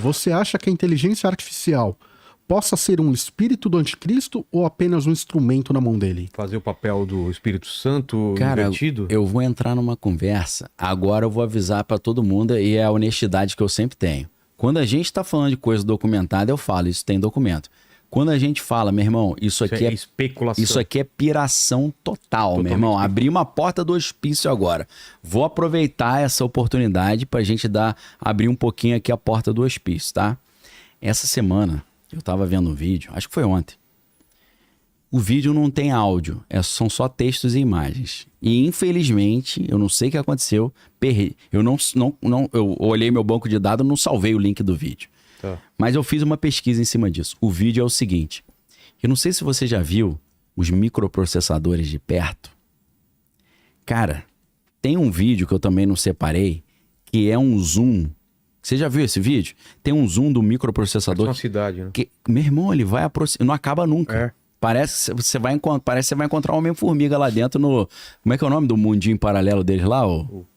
você acha que a inteligência artificial possa ser um espírito do anticristo ou apenas um instrumento na mão dele? Fazer o papel do Espírito Santo Cara, invertido? eu vou entrar numa conversa. Agora eu vou avisar pra todo mundo e é a honestidade que eu sempre tenho. Quando a gente tá falando de coisa documentada, eu falo, isso tem documento. Quando a gente fala, meu irmão, isso aqui é especulação. Isso aqui é piração total, meu irmão. Abri uma porta do hospício agora. Vou aproveitar essa oportunidade pra gente abrir um pouquinho aqui a porta do hospício, tá? Essa semana eu tava vendo um vídeo, acho que foi ontem. O vídeo não tem áudio, são só textos e imagens. E infelizmente, eu não sei o que aconteceu, perdi. Eu olhei meu banco de dados, não salvei o link do vídeo. Tá. Mas eu fiz uma pesquisa em cima disso. O vídeo é o seguinte. Eu não sei se você já viu os microprocessadores de perto. Cara, tem um vídeo que eu também não separei, que é um zoom. Você já viu esse vídeo? Tem um zoom do microprocessador. Parece uma cidade, né? Meu irmão, ele vai aproximar. Não acaba nunca. É. Parece que você vai encontrar um Homem-Formiga lá dentro no... Como é que é o nome do mundinho paralelo deles lá? O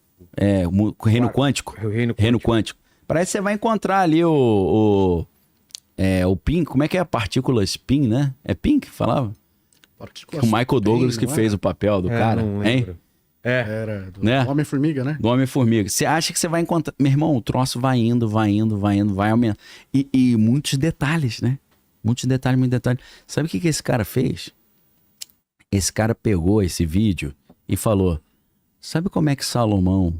Reino Quântico. Reino Quântico. Parece que você vai encontrar ali o PIN. Como é que é a partícula spin, né? É PIN que falava? O Michael Douglas que fez o papel do cara. Não lembro. Hein? Era do Né? Homem-Formiga, né? Do Homem-Formiga. Você acha que você vai encontrar... Meu irmão, o troço vai indo, vai aumentando. E muitos detalhes, né? Muitos detalhes. Sabe o que esse cara fez? Esse cara pegou esse vídeo e falou: sabe como é que Salomão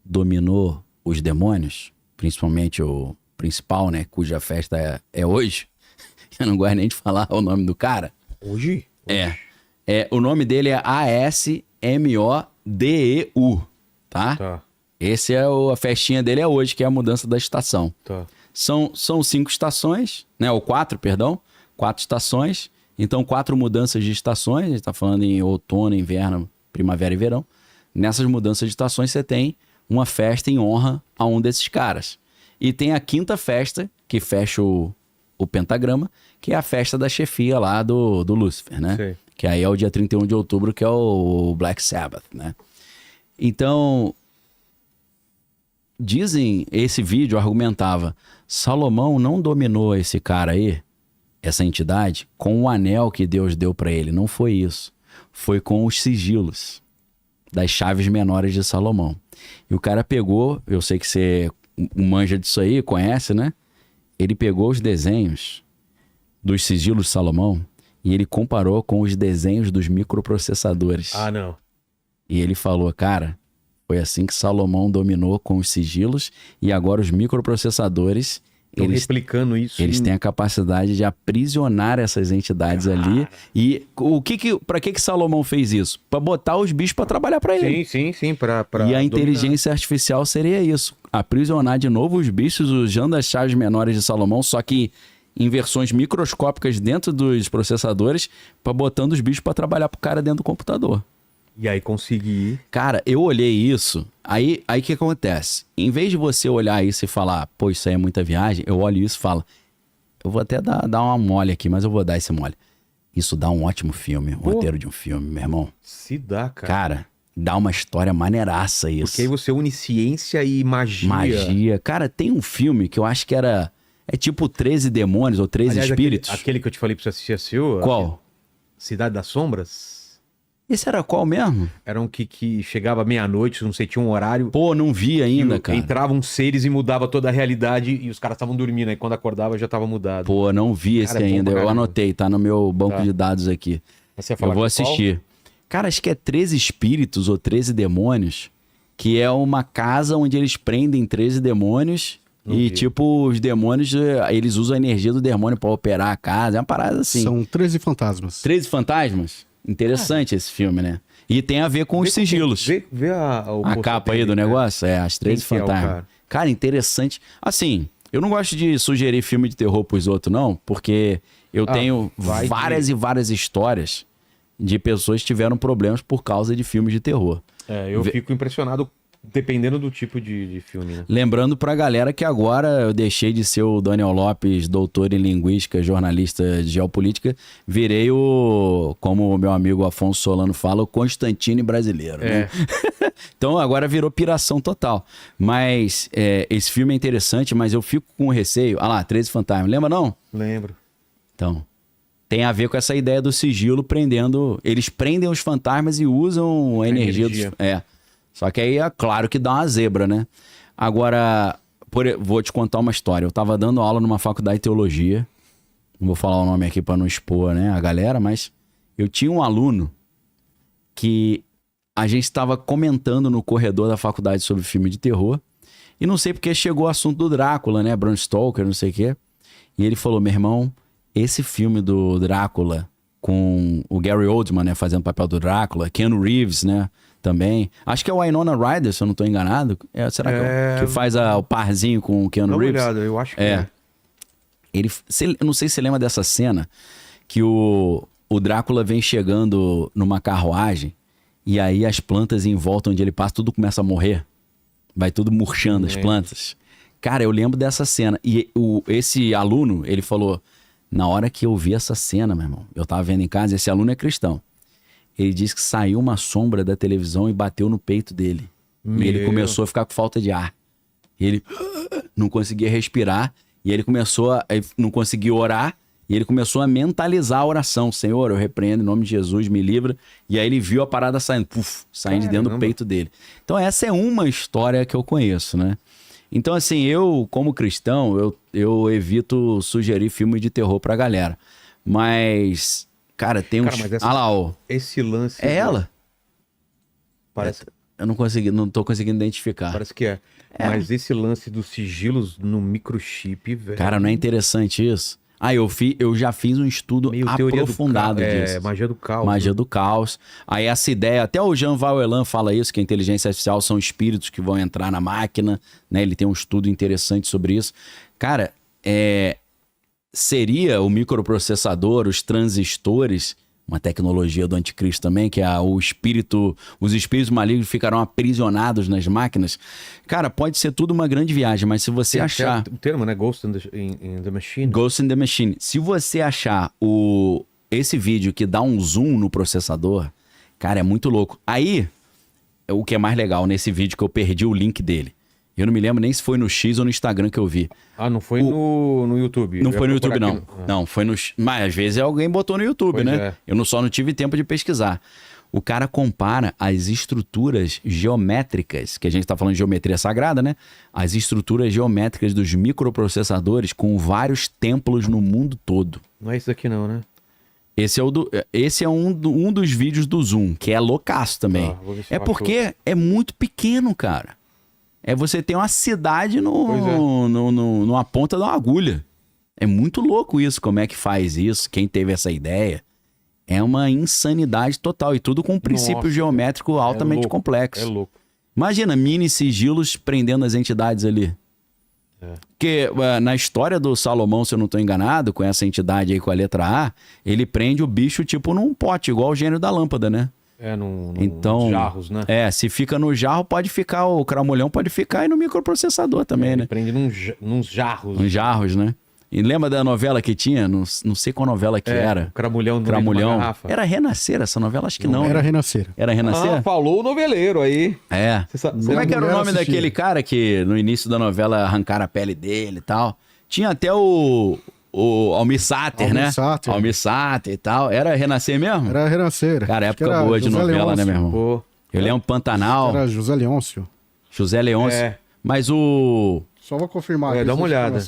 dominou os demônios? Principalmente o principal, né? Cuja festa é hoje. Eu não gosto nem de falar o nome do cara. Hoje? O nome dele é ASMODEU, tá? Tá. Esse a festinha dele é hoje, que é a mudança da estação. Tá. São 5 estações, né? Ou 4, perdão. 4 estações. Então, 4 mudanças de estações. A gente tá falando em outono, inverno, primavera e verão. Nessas mudanças de estações, você tem uma festa em honra a um desses caras. E tem a 5ª festa, que fecha o pentagrama, que é a festa da chefia lá do Lúcifer, né? Sei. Que aí é o dia 31 de outubro, que é o Black Sabbath, né? Então, esse vídeo argumentava, Salomão não dominou esse cara aí, essa entidade, com o anel que Deus deu para ele. Não foi isso. Foi com os sigilos das chaves menores de Salomão. E o cara pegou, eu sei que você manja disso aí, conhece, né? Ele pegou os desenhos dos sigilos de Salomão e ele comparou com os desenhos dos microprocessadores. Ah, não. E ele falou, cara, foi assim que Salomão dominou com os sigilos e agora os microprocessadores, eles replicando isso. Eles têm a capacidade de aprisionar essas entidades ali. E para que Salomão fez isso? Para botar os bichos para trabalhar para ele. Sim. E a inteligência artificial seria isso. Aprisionar de novo os bichos usando as chaves menores de Salomão, só que em versões microscópicas dentro dos processadores, para botando os bichos para trabalhar pro cara dentro do computador. E aí conseguir. Cara, eu olhei isso, aí o que acontece? Em vez de você olhar isso e falar, pô, isso aí é muita viagem, eu olho isso e falo, eu vou até dar uma mole aqui, mas eu vou dar esse mole. Isso dá um ótimo filme, um roteiro de um filme, meu irmão. Se dá, cara. Cara, dá uma história maneiraça isso. Porque aí você une ciência e magia. Magia. Cara, tem um filme que eu acho que é tipo 13 demônios ou 13 espíritos. Aquele que eu te falei pra você assistir, assistiu? Qual? Cidade das Sombras? Esse era qual mesmo? Era um que chegava meia-noite, não sei, tinha um horário. Pô, não vi ainda, cara. Entravam seres e mudava toda a realidade e os caras estavam dormindo. Aí quando acordava já tava mudado. Pô, não vi esse ainda. Eu anotei, tá no meu banco de dados aqui. Você ia falar eu vou assistir. Qual? Cara, acho que é 13 espíritos ou 13 demônios, que é uma casa onde eles prendem 13 demônios. Tipo, os demônios, eles usam a energia do demônio pra operar a casa. É uma parada assim. São 13 fantasmas. 13 fantasmas? Interessante esse filme, né? E tem a ver com os sigilos. Vê a capa aí do negócio? As 13 fantasmas. Cara, interessante. Assim, eu não gosto de sugerir filme de terror pros outros, não, porque eu tenho várias e várias histórias de pessoas que tiveram problemas por causa de filmes de terror. Eu fico impressionado Dependendo do tipo de filme, né? Lembrando pra galera que agora eu deixei de ser o Daniel Lopes, doutor em linguística, jornalista de geopolítica, virei o, como o meu amigo Afonso Solano fala, o Constantine brasileiro, né? Então agora virou piração total. Mas esse filme é interessante, mas eu fico com receio. Ah lá, 13 Fantasmas, lembra não? Lembro. Então, tem a ver com essa ideia do sigilo prendendo... Eles prendem os fantasmas e usam a energia dos... Só que aí é claro que dá uma zebra, né? Agora, vou te contar uma história. Eu tava dando aula numa faculdade de teologia. Não vou falar o nome aqui para não expor, né, a galera, mas eu tinha um aluno que a gente estava comentando no corredor da faculdade sobre filme de terror. E não sei porque chegou o assunto do Drácula, né? Bram Stoker, não sei o quê. E ele falou, meu irmão, esse filme do Drácula com o Gary Oldman, né, fazendo o papel do Drácula, Keanu Reeves, né, também. Acho que é o Winona Ryder, se eu não tô enganado. Será que faz o parzinho com o Keanu Reeves? Dá uma olhada, eu acho que é. Eu não sei se você lembra dessa cena que o Drácula vem chegando numa carruagem e aí as plantas em volta onde ele passa, tudo começa a morrer. Vai tudo murchando as plantas. Cara, eu lembro dessa cena. E esse aluno, ele falou... Na hora que eu vi essa cena, meu irmão, eu tava vendo em casa, esse aluno é cristão. Ele disse que saiu uma sombra da televisão e bateu no peito dele. E ele começou a ficar com falta de ar. E ele não conseguia respirar. E ele não conseguia orar. E ele começou a mentalizar a oração. Senhor, eu repreendo em nome de Jesus, me livra. E aí ele viu a parada saindo, saindo de dentro do peito dele. Então essa é uma história que eu conheço, né? Então, assim, eu, como cristão, eu evito sugerir filme de terror pra galera. Mas, cara, tem uns... Esse lance... É ela? Parece... Eu não tô conseguindo identificar. Parece que é. Mas esse lance dos sigilos no microchip, velho... Cara, não é interessante isso? Eu já fiz um estudo aprofundado disso. Magia do caos. Magia do caos. Aí essa ideia, até o Jean Valjean fala isso, que a inteligência artificial são espíritos que vão entrar na máquina, né? Ele tem um estudo interessante sobre isso. Cara, seria o microprocessador, os transistores, uma tecnologia do anticristo também, que é os espíritos malignos ficarão aprisionados nas máquinas. Cara, pode ser tudo uma grande viagem, mas se você achar... O termo, né? Ghost in the Machine. Ghost in the Machine. Se você achar esse vídeo que dá um zoom no processador, cara, é muito louco. Aí, o que é mais legal nesse vídeo que eu perdi o link dele. Eu não me lembro nem se foi no X ou no Instagram que eu vi. Não foi no YouTube? Não foi no YouTube, não. Não, foi no... Mas às vezes alguém botou no YouTube, né? Eu só não tive tempo de pesquisar. O cara compara as estruturas geométricas, que a gente tá falando de geometria sagrada, né? As estruturas geométricas dos microprocessadores com vários templos no mundo todo. Não é isso aqui não, né? Esse é um dos vídeos do Zoom, que é loucaço também. Porque é muito pequeno, cara. Você tem uma cidade numa ponta de uma agulha. É muito louco isso, como é que faz isso, quem teve essa ideia. É uma insanidade total, e tudo com um princípio geométrico altamente complexo. É louco. Imagina, mini sigilos prendendo as entidades ali. Porque na história do Salomão, se eu não estou enganado, com essa entidade aí com a letra A, ele prende o bicho tipo num pote, igual o gênio da lâmpada, né? Nos jarros, né? Se fica no jarro, pode ficar, o cramulhão pode ficar aí no microprocessador também, né? Prende nos jarros. Nos jarros, né? E lembra da novela que tinha? Não sei qual novela que era. O Cramulhão no meio de uma garrafa. Era Renascer essa novela? Acho que não. Era Renascer. Era Renascer? Falou o noveleiro aí. Como é que era o nome daquele cara que no início da novela arrancaram a pele dele e tal? Tinha até o Almir Sater, né? Almir Sater e tal. Era Renascer mesmo? Era Renascer. Cara, época boa de novela, né, meu irmão? Eu lembro Pantanal. Era José Leôncio. José Leôncio. Mas Só vou confirmar. Dá uma olhada.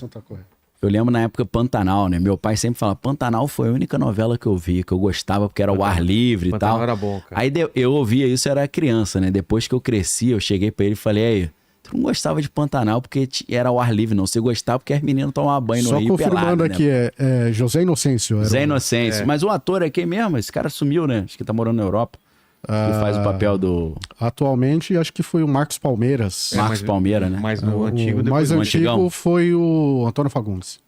Eu lembro na época Pantanal, né? Meu pai sempre fala, Pantanal foi a única novela que eu vi, que eu gostava porque era o ar livre e tal. Pantanal era bom, cara. Aí eu ouvia isso, eu era criança, né? Depois que eu cresci, eu cheguei pra ele e falei, aí, tu não gostava de Pantanal porque era o ar livre, não. Você gostava porque as meninas tomavam banho no Rio pelado, né? Só confirmando aqui, é José Inocêncio. José Inocêncio. Mas o ator é quem mesmo? Esse cara sumiu, né? Acho que tá morando na Europa. Que faz o papel do... Atualmente, acho que foi o Marcos Palmeiras. Marcos Palmeira, né? Mas no antigo... O mais antigo foi o Antônio Fagundes.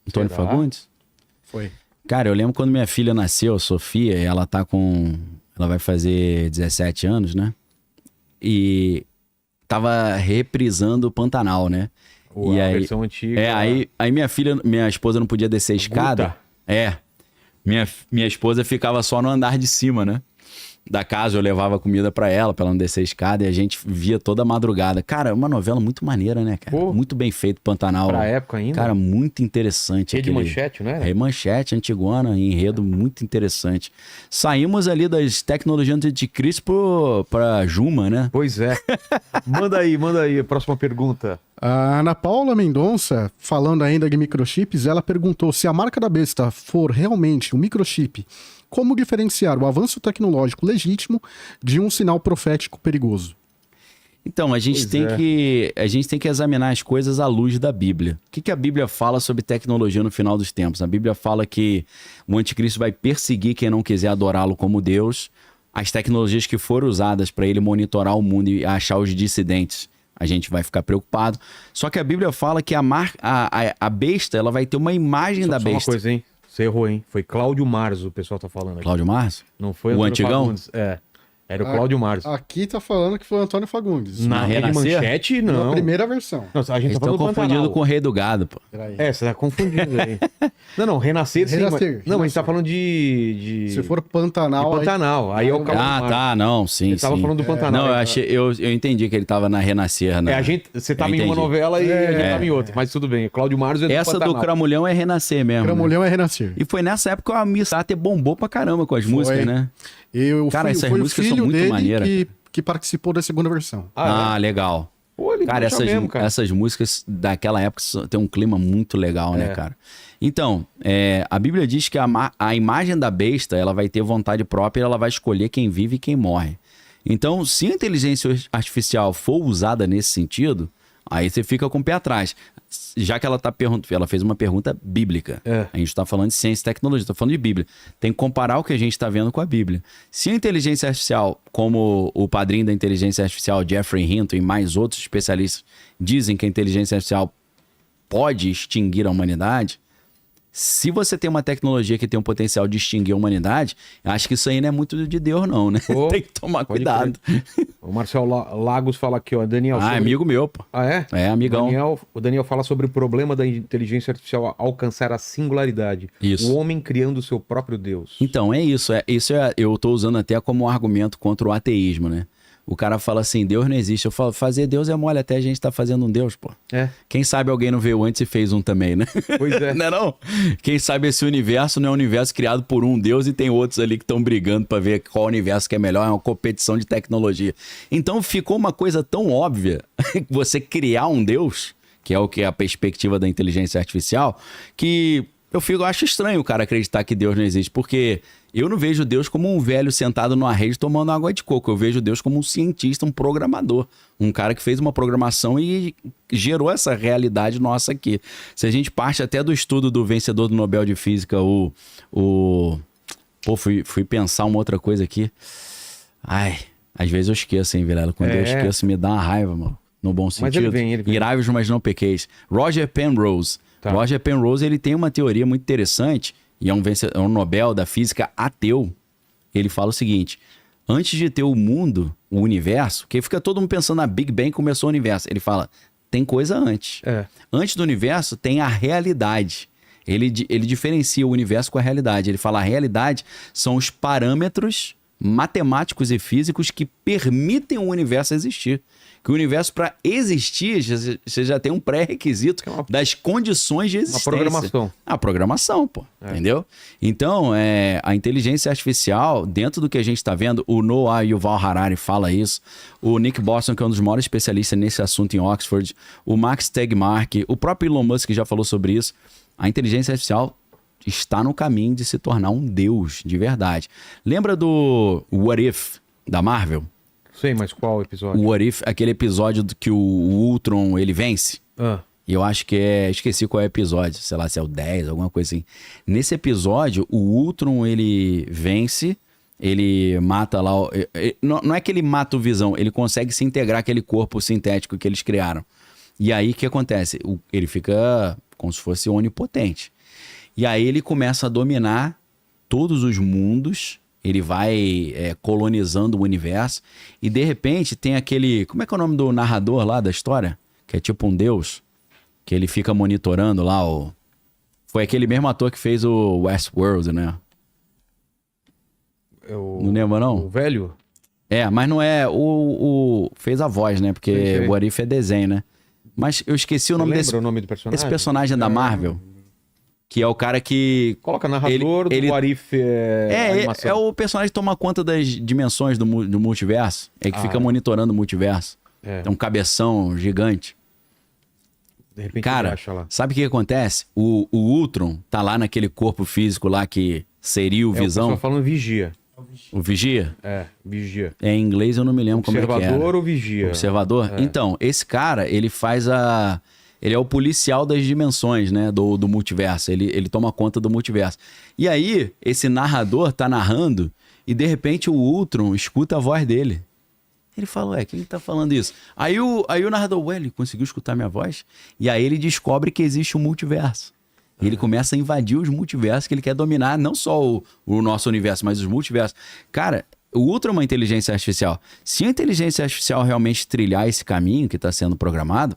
Antônio Fagundes? Foi. Cara, eu lembro quando minha filha nasceu, Sofia, ela vai fazer 17 anos, né? E tava reprisando o Pantanal, né? A versão antiga. Aí minha esposa não podia descer a escada. Guta. Minha esposa ficava só no andar de cima, né? Da casa, eu levava comida pra ela não descer a escada, e a gente via toda a madrugada. Cara, é uma novela muito maneira, né, cara? Pô. Muito bem feito, Pantanal. Pra época ainda. Cara, muito interessante. Rede Manchete, né? Rede Manchete, antigona, enredo muito interessante. Saímos ali das tecnologias de Cristo pra Juma, né? Pois é. Manda aí, próxima pergunta. A Ana Paula Mendonça, falando ainda de microchips, ela perguntou se a marca da besta for realmente um microchip, como diferenciar o avanço tecnológico legítimo de um sinal profético perigoso? Então, a gente tem que examinar as coisas à luz da Bíblia. O que a Bíblia fala sobre tecnologia no final dos tempos? A Bíblia fala que o anticristo vai perseguir quem não quiser adorá-lo como Deus. As tecnologias que foram usadas para ele monitorar o mundo e achar os dissidentes, a gente vai ficar preocupado. Só que a Bíblia fala que a besta, ela vai ter uma imagem da Só besta. uma coisa, hein? Você errou, hein? Foi Cláudio Marzo, o pessoal tá falando aqui. Cláudio Marzo? Não foi O Antônio antigão? Fagundes. Era o Cláudio Marzo. Aqui tá falando que foi o Antônio Fagundes. Na Rede Renascer? Manchete, Na não. primeira versão. Nossa, a gente Eles tá estão falando do confundindo Pantanal. com o Rei do Gado, pô. Peraí. Você tá confundindo aí. Não, Renascer sim. Renascer, Não, a gente tá Renascer. falando de... Se for de Pantanal... Pantanal. Aí é o Cláudio Ah, Marzo. tá, não, sim, Ele tava sim. falando do Pantanal. Não, eu entendi que ele tava na Renascer, né? Você tava Eu em uma entendi. novela e a gente tava em outra. Mas tudo bem. Cláudio Marzo é do Essa Pantanal. do Cramulhão é Renascer mesmo. né? Cramulhão é Renascer. E foi nessa época que a Miss Sate bombou pra caramba com as músicas, né? Cara, essas foi músicas o são filho muito dele maneiras, que participou da segunda versão. Ah, legal. Pô, ele Cara, puxa mesmo, cara. essas músicas daquela época tem um clima muito legal, né, cara? Então, a Bíblia diz que a imagem da besta, ela vai ter vontade própria, ela vai escolher quem vive e quem morre. Então, se a inteligência artificial for usada nesse sentido, aí você fica com o pé atrás. Já que ela fez uma pergunta bíblica. A gente está falando de ciência e tecnologia, está falando de Bíblia. Tem que comparar o que a gente está vendo com a Bíblia. Se a inteligência artificial, como o padrinho da inteligência artificial, Geoffrey Hinton, e mais outros especialistas, dizem que a inteligência artificial pode extinguir a humanidade, se você tem uma tecnologia que tem um potencial de extinguir a humanidade, acho que isso aí não é muito de Deus, não, né? Pô, tem que tomar pode cuidado. O Marcel Lagos fala aqui, ó. Daniel. Ah, amigo meu, pô. Ah, é? É, amigão. O Daniel fala sobre o problema da inteligência artificial alcançar a singularidade. Isso. O homem criando o seu próprio Deus. Então, eu tô usando até como argumento contra o ateísmo, né? O cara fala assim, Deus não existe. Eu falo, fazer Deus é mole, até a gente tá fazendo um Deus, pô. Quem sabe alguém não veio antes e fez um também, né? Pois é. Não é não? Quem sabe esse universo não é um universo criado por um Deus e tem outros ali que estão brigando pra ver qual universo que é melhor, é uma competição de tecnologia. Então ficou uma coisa tão óbvia, você criar um Deus, que é o que é a perspectiva da inteligência artificial, que eu acho estranho o cara acreditar que Deus não existe, porque eu não vejo Deus como um velho sentado numa rede tomando água de coco. Eu vejo Deus como um cientista, um programador. Um cara que fez uma programação e gerou essa realidade nossa aqui. Se a gente parte até do estudo do vencedor do Nobel de Física, fui pensar uma outra coisa aqui. Ai, às vezes eu esqueço, hein, Vilela? Quando eu esqueço, me dá uma raiva, mano. No bom sentido. Mas ele vem. Irai-vos, mas não pequeis. Roger Penrose. Tá. Roger Penrose, ele tem uma teoria muito interessante, e é um Nobel da física ateu. Ele fala o seguinte: antes de ter o mundo, o universo, porque fica todo mundo pensando na Big Bang, começou o universo. Ele fala, tem coisa antes. Antes do universo tem a realidade. Ele diferencia o universo com a realidade. Ele fala, a realidade são os parâmetros matemáticos e físicos que permitem o universo existir. Que o universo, para existir, você já tem um pré-requisito das condições de existência. Uma programação. A programação, pô. Entendeu? Então, a inteligência artificial, dentro do que a gente está vendo, o Noah Yuval Harari fala isso, o Nick Bostrom, que é um dos maiores especialistas nesse assunto em Oxford, o Max Tegmark, o próprio Elon Musk já falou sobre isso. A inteligência artificial está no caminho de se tornar um deus de verdade. Lembra do What If, da Marvel? Sei, mas qual episódio? O What If, aquele episódio do que o Ultron, ele vence. E eu acho que esqueci qual é o episódio, sei lá se é o 10, alguma coisa assim. Nesse episódio, o Ultron, ele vence, ele mata lá... Não é que ele mata o Visão, ele consegue se integrar aquele corpo sintético que eles criaram. E aí, o que acontece? Ele fica como se fosse onipotente. E aí ele começa a dominar todos os mundos. ele vai colonizando o universo, e de repente tem aquele... Como é que é o nome do narrador lá da história? Que é tipo um deus, que ele fica monitorando lá o... Foi aquele mesmo ator que fez o Westworld, né? Não lembra, não? O velho? Mas não é fez a voz, né? Porque Sei. o What If é desenho, né? Mas eu esqueci o nome Lembra desse... o nome do personagem? Esse personagem da Marvel, que é o cara que... Coloca narrador do What If animação. É o personagem que toma conta das dimensões do multiverso. É que fica monitorando o multiverso. É um cabeção gigante. De repente cara, acha lá. sabe o que acontece? O Ultron tá lá naquele corpo físico lá que seria o Visão. O pessoal falando vigia. O Vigia? Vigia. Em inglês eu não me lembro como é que era. Observador ou vigia? Observador? Então, esse cara, ele faz a... Ele é o policial das dimensões, né? Do multiverso. Ele toma conta do multiverso. E aí, esse narrador tá narrando e, de repente, o Ultron escuta a voz dele. Ele fala, ué, quem tá falando isso? Aí o narrador, ué, ele conseguiu escutar minha voz? E aí ele descobre que existe um multiverso. E ele começa a invadir os multiversos que ele quer dominar, não só o nosso universo, mas os multiversos. Cara, o Ultron é uma inteligência artificial. Se a inteligência artificial realmente trilhar esse caminho que está sendo programado,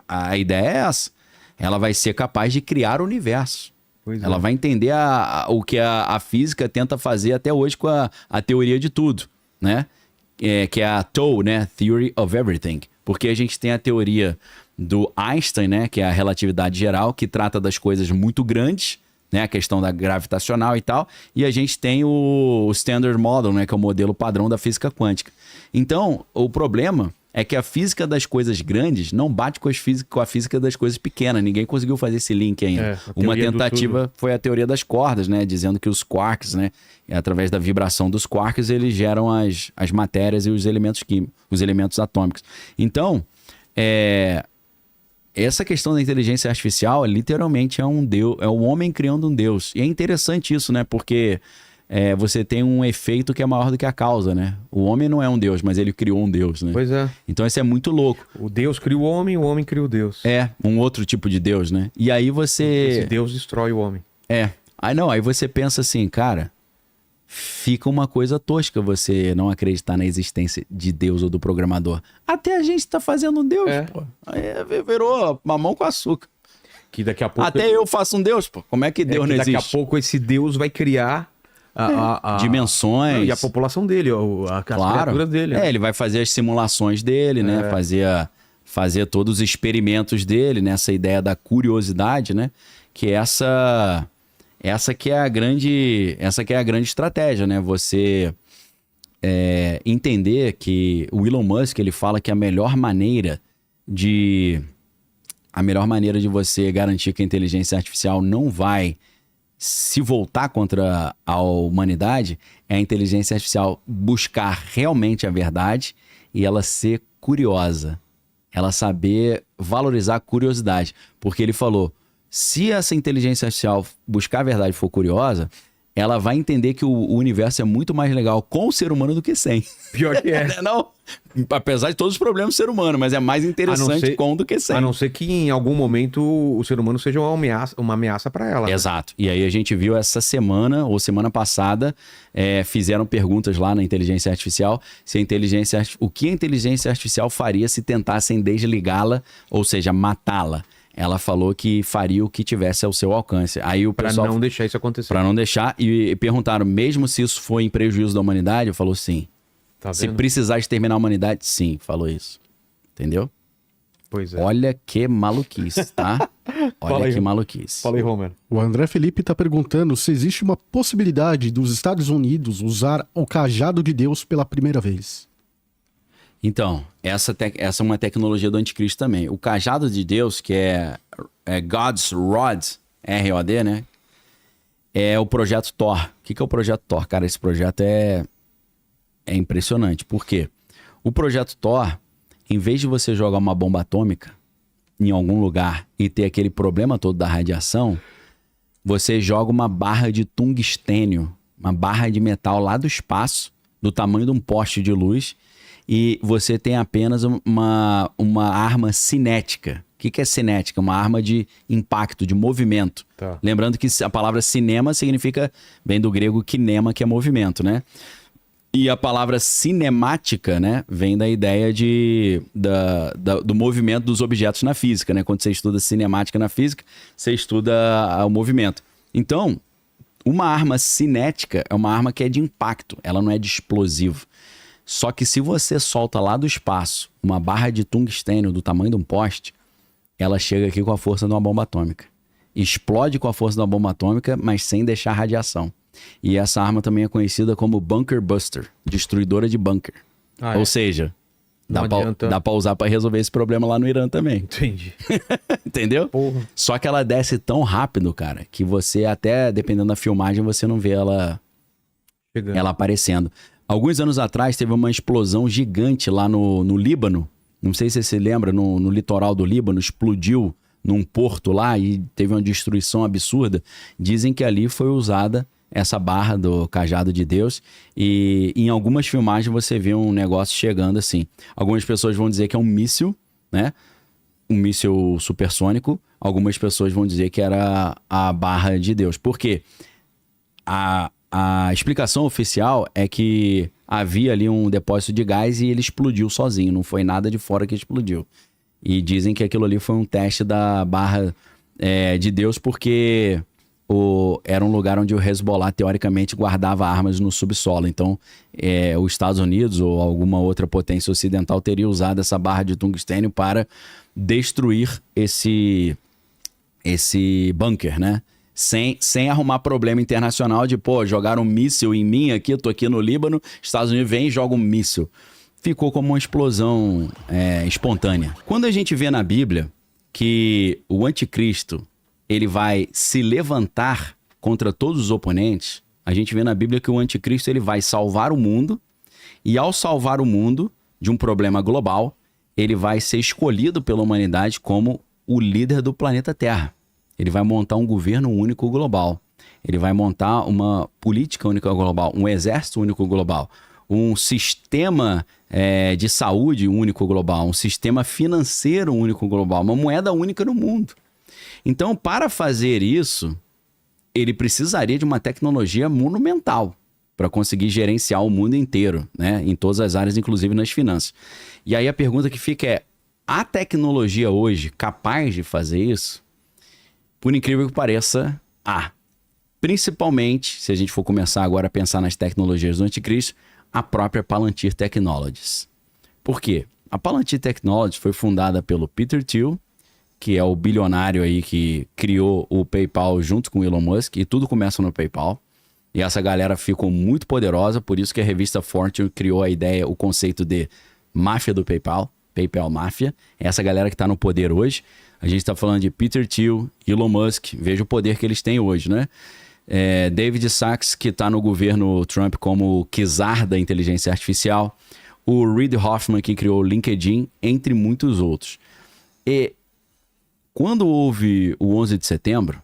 a ideia é essa. Ela vai ser capaz de criar o universo. Ela vai entender o que a física tenta fazer até hoje com a teoria de tudo, né? Que é a TOE, né? Theory of Everything. Porque a gente tem a teoria do Einstein, né? Que é a relatividade geral, que trata das coisas muito grandes, né? A questão da gravitacional e tal. E a gente tem o Standard Model, né? Que é o modelo padrão da física quântica. Então, o problema é que a física das coisas grandes não bate com a física das coisas pequenas. Ninguém conseguiu fazer esse link ainda. Uma tentativa foi a teoria das cordas, né? Dizendo que os quarks, né? Através da vibração dos quarks, eles geram as matérias e os elementos químicos, os elementos atômicos. Então, essa questão da inteligência artificial, literalmente, é um Deus, é o homem criando um Deus. E é interessante isso, né? Porque você tem um efeito que é maior do que a causa, né? O homem não é um Deus, mas ele criou um Deus, né? Pois é. Então isso é muito louco. O Deus cria o homem cria o Deus. Um outro tipo de Deus, né? E aí você... Esse Deus destrói o homem. Aí você pensa assim, cara, fica uma coisa tosca você não acreditar na existência de Deus ou do programador. Até a gente tá fazendo um Deus, pô. Aí virou mamão com açúcar. Que daqui a pouco... Até eu faço um Deus, pô. Como é que Deus não existe? Daqui a pouco esse Deus vai criar... dimensões. E a população dele, as criaturas dele. Ele vai fazer as simulações dele, né? Fazer todos os experimentos dele, nessa ideia da curiosidade, né? Que essa que é a grande estratégia, né? Você entender que o Elon Musk, ele fala que a melhor maneira de você garantir que a inteligência artificial não vai se voltar contra a humanidade é a inteligência artificial buscar realmente a verdade e ela ser curiosa. Ela saber valorizar a curiosidade. Porque ele falou, se essa inteligência artificial buscar a verdade e for curiosa, ela vai entender que o universo é muito mais legal com o ser humano do que sem. Pior que é. Não, apesar de todos os problemas do ser humano, mas é mais interessante com do que sem. A não ser que em algum momento o ser humano seja uma ameaça para ela. Exato. Né? E aí a gente viu essa semana, ou semana passada, fizeram perguntas lá na inteligência artificial, o que a inteligência artificial faria se tentassem desligá-la, ou seja, matá-la. Ela falou que faria o que tivesse ao seu alcance. Aí o pessoal... Pra não deixar isso acontecer. Pra não deixar. E perguntaram, mesmo se isso for em prejuízo da humanidade? Eu falou sim. Tá se vendo? precisar exterminar a humanidade, sim. Falou isso. Entendeu? Pois é. Olha que maluquice, tá? Olha que maluquice. Fala aí, Romero. O André Felipe tá perguntando se existe uma possibilidade dos Estados Unidos usar o cajado de Deus pela primeira vez. Então, essa é uma tecnologia do anticristo também. O cajado de Deus, que é God's Rod, R-O-D, né? É o projeto Thor. O que é o projeto Thor? Cara, esse projeto é impressionante. Por quê? O projeto Thor, em vez de você jogar uma bomba atômica em algum lugar e ter aquele problema todo da radiação, você joga uma barra de tungstênio, uma barra de metal lá do espaço, do tamanho de um poste de luz, e você tem apenas uma arma cinética. O que é cinética? Uma arma de impacto, de movimento. Tá. Lembrando que a palavra cinema significa, vem do grego kinema, que é movimento, né? E a palavra cinemática, né, vem da ideia do movimento dos objetos na física, né? Quando você estuda cinemática na física, você estuda o movimento. Então, uma arma cinética é uma arma que é de impacto, ela não é de explosivo. Só que se você solta lá do espaço uma barra de tungstênio do tamanho de um poste, ela chega aqui com a força de uma bomba atômica. Explode com a força de uma bomba atômica, mas sem deixar radiação. E essa arma também é conhecida como Bunker Buster, destruidora de bunker. Ah, Ou seja, Não adianta. dá pra usar pra resolver esse problema lá no Irã também. Entendi. Entendeu? Porra. Só que ela desce tão rápido, cara, que você até, dependendo da filmagem, você não vê ela Chegando. aparecendo. Alguns anos atrás teve uma explosão gigante lá no Líbano. Não sei se você se lembra, no litoral do Líbano, explodiu num porto lá e teve uma destruição absurda. Dizem que ali foi usada essa barra do cajado de Deus e em algumas filmagens você vê um negócio chegando assim. Algumas pessoas vão dizer que é um míssil, né? Um míssil supersônico. Algumas pessoas vão dizer que era a barra de Deus. Por quê? A explicação oficial é que havia ali um depósito de gás e ele explodiu sozinho. Não foi nada de fora que explodiu. E dizem que aquilo ali foi um teste da barra de Deus porque era um lugar onde o Hezbollah, teoricamente, guardava armas no subsolo. Então, os Estados Unidos ou alguma outra potência ocidental teria usado essa barra de tungstênio para destruir esse bunker, né? Sem arrumar problema internacional de, jogaram um míssil em mim aqui, eu tô aqui no Líbano, Estados Unidos vem e joga um míssil. Ficou como uma explosão espontânea. Quando a gente vê na Bíblia que o anticristo ele vai se levantar contra todos os oponentes, a gente vê na Bíblia que o anticristo ele vai salvar o mundo e ao salvar o mundo de um problema global, ele vai ser escolhido pela humanidade como o líder do planeta Terra. Ele vai montar um governo único global. Ele vai montar uma política única global, um exército único global, um sistema de saúde único global, um sistema financeiro único global, uma moeda única no mundo. Então, para fazer isso, ele precisaria de uma tecnologia monumental para conseguir gerenciar o mundo inteiro, né? Em todas as áreas, inclusive nas finanças. E aí a pergunta que fica é, a tecnologia hoje capaz de fazer isso? Por incrível que pareça, principalmente, se a gente for começar agora a pensar nas tecnologias do anticristo, a própria Palantir Technologies. Por quê? A Palantir Technologies foi fundada pelo Peter Thiel, que é o bilionário aí que criou o PayPal junto com o Elon Musk, e tudo começa no PayPal. E essa galera ficou muito poderosa, por isso que a revista Fortune criou a ideia, o conceito de máfia do PayPal, PayPal Máfia. Essa galera que está no poder hoje. A gente está falando de Peter Thiel, Elon Musk, veja o poder que eles têm hoje, né? David Sachs, que está no governo Trump como czar da inteligência artificial. O Reid Hoffman, que criou o LinkedIn, entre muitos outros. E quando houve o 11 de setembro,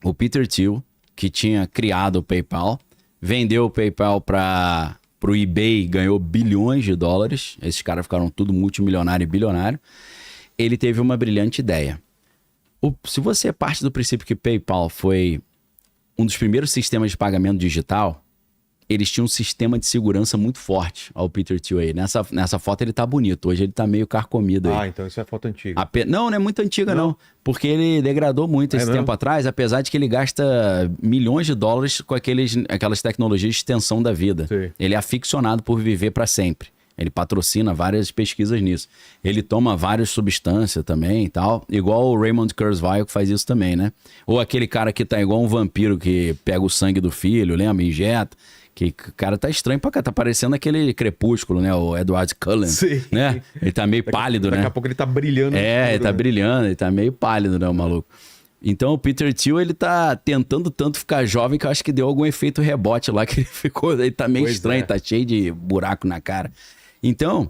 o Peter Thiel, que tinha criado o PayPal, vendeu o PayPal para o eBay, ganhou bilhões de dólares. Esses caras ficaram tudo multimilionário e bilionário. Ele teve uma brilhante ideia. Se você parte do princípio que PayPal foi um dos primeiros sistemas de pagamento digital, eles tinham um sistema de segurança muito forte. Olha o Peter Thiel aí. Nessa foto ele tá bonito. Hoje ele tá meio carcomido aí. Então isso é foto antiga. Não é muito antiga não. Porque ele degradou muito esse tempo atrás, apesar de que ele gasta milhões de dólares com aquelas tecnologias de extensão da vida. Sim. Ele é aficionado por viver para sempre. Ele patrocina várias pesquisas nisso. Ele toma várias substâncias também e tal. Igual o Raymond Kurzweil que faz isso também, né? Ou aquele cara que tá igual um vampiro que pega o sangue do filho, lembra? Injeta. Que o cara tá estranho pra cá. Tá parecendo aquele Crepúsculo, né? O Edward Cullen. Sim. Né? Ele tá meio pálido, né? Daqui a pouco ele tá brilhando. Ele tá brilhando. Ele tá meio pálido, né? O maluco. Então o Peter Thiel, ele tá tentando tanto ficar jovem que eu acho que deu algum efeito rebote lá que ele ficou... Ele tá meio estranho, tá cheio de buraco na cara. Então,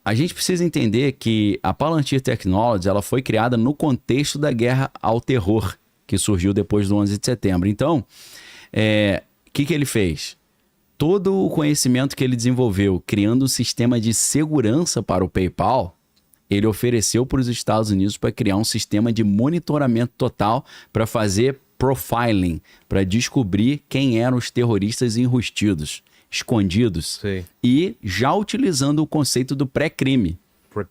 a gente precisa entender que a Palantir Technologies ela foi criada no contexto da guerra ao terror que surgiu depois do 11 de setembro. Então, o que ele fez? todo o conhecimento que ele desenvolveu criando um sistema de segurança para o PayPal, ele ofereceu para os Estados Unidos para criar um sistema de monitoramento total para fazer profiling, para descobrir quem eram os terroristas enrustidos, escondidos, Sei. e já utilizando o conceito do pré-crime.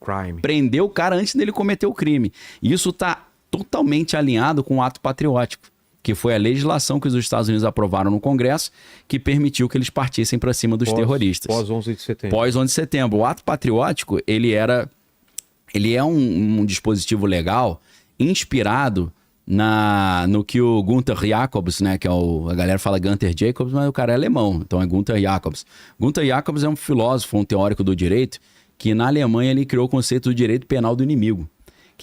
Crime. Prendeu o cara antes dele cometer o crime. E isso está totalmente alinhado com o ato patriótico, que foi a legislação que os Estados Unidos aprovaram no Congresso, que permitiu que eles partissem para cima dos terroristas. Pós 11 de setembro. Pós 11 de setembro. O ato patriótico, ele é um dispositivo legal inspirado no que o Gunther Jacobs, né, que é a galera fala Gunther Jacobs, mas o cara é alemão, então é Gunther Jacobs. Gunther Jacobs é um filósofo, um teórico do direito, que na Alemanha ele criou o conceito do direito penal do inimigo. O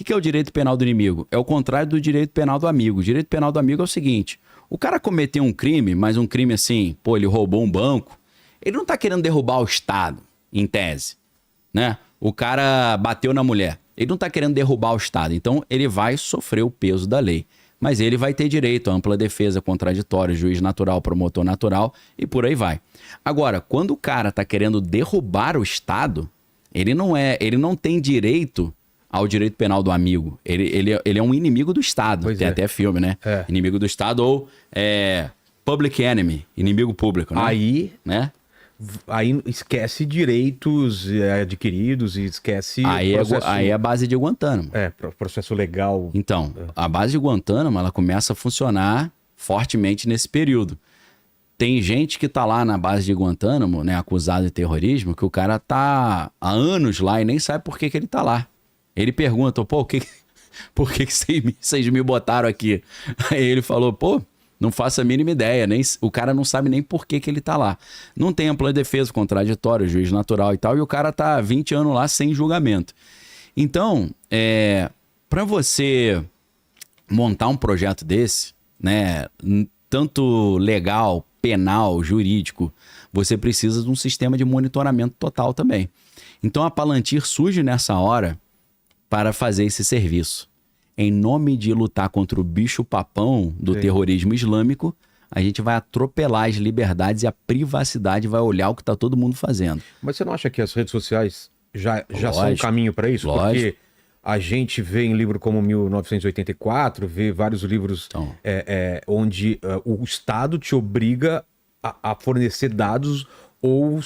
que é o direito penal do inimigo? É o contrário do direito penal do amigo. O direito penal do amigo é o seguinte: o cara cometeu um crime, mas um crime assim, pô, ele roubou um banco, ele não tá querendo derrubar o Estado, em tese, né? O cara bateu na mulher, ele não tá querendo derrubar o Estado, então ele vai sofrer o peso da lei. Mas ele vai ter direito à ampla defesa, contraditório, juiz natural, promotor natural e por aí vai. Agora, quando o cara tá querendo derrubar o Estado, ele não tem direito ao direito penal do amigo. Ele é um inimigo do Estado. Pois Tem é. até filme, né? É. Inimigo do Estado ou public enemy, inimigo público, né? Aí esquece direitos adquiridos e esquece Aí é a base de Guantánamo. processo legal. Então, a base de Guantánamo, ela começa a funcionar fortemente nesse período. Tem gente que tá lá na base de Guantánamo, né, acusado de terrorismo, que o cara tá há anos lá e nem sabe por que ele tá lá. Ele pergunta, pô, por que vocês me botaram aqui? Aí ele falou, pô, não faço a mínima ideia, o cara não sabe nem por que ele tá lá. Não tem ampla defesa, contraditório, juiz natural e tal, e o cara tá há 20 anos lá sem julgamento. Então, para você montar um projeto desse, né, tanto legal, penal, jurídico, você precisa de um sistema de monitoramento total também. Então a Palantir surge nessa hora para fazer esse serviço. Em nome de lutar contra o bicho-papão do terrorismo islâmico, a gente vai atropelar as liberdades e a privacidade vai olhar o que está todo mundo fazendo. Mas você não acha que as redes sociais já são um Lógico. caminho para isso? Lógico. Porque a gente vê em livro como 1984, vê vários livros Então. onde o Estado te obriga a fornecer dados ou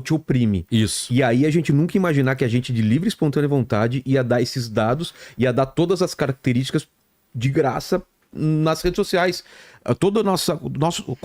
te oprime. Isso. E aí a gente nunca imaginar que a gente, de livre e espontânea vontade, ia dar esses dados, ia dar todas as características de graça nas redes sociais. Todo o nosso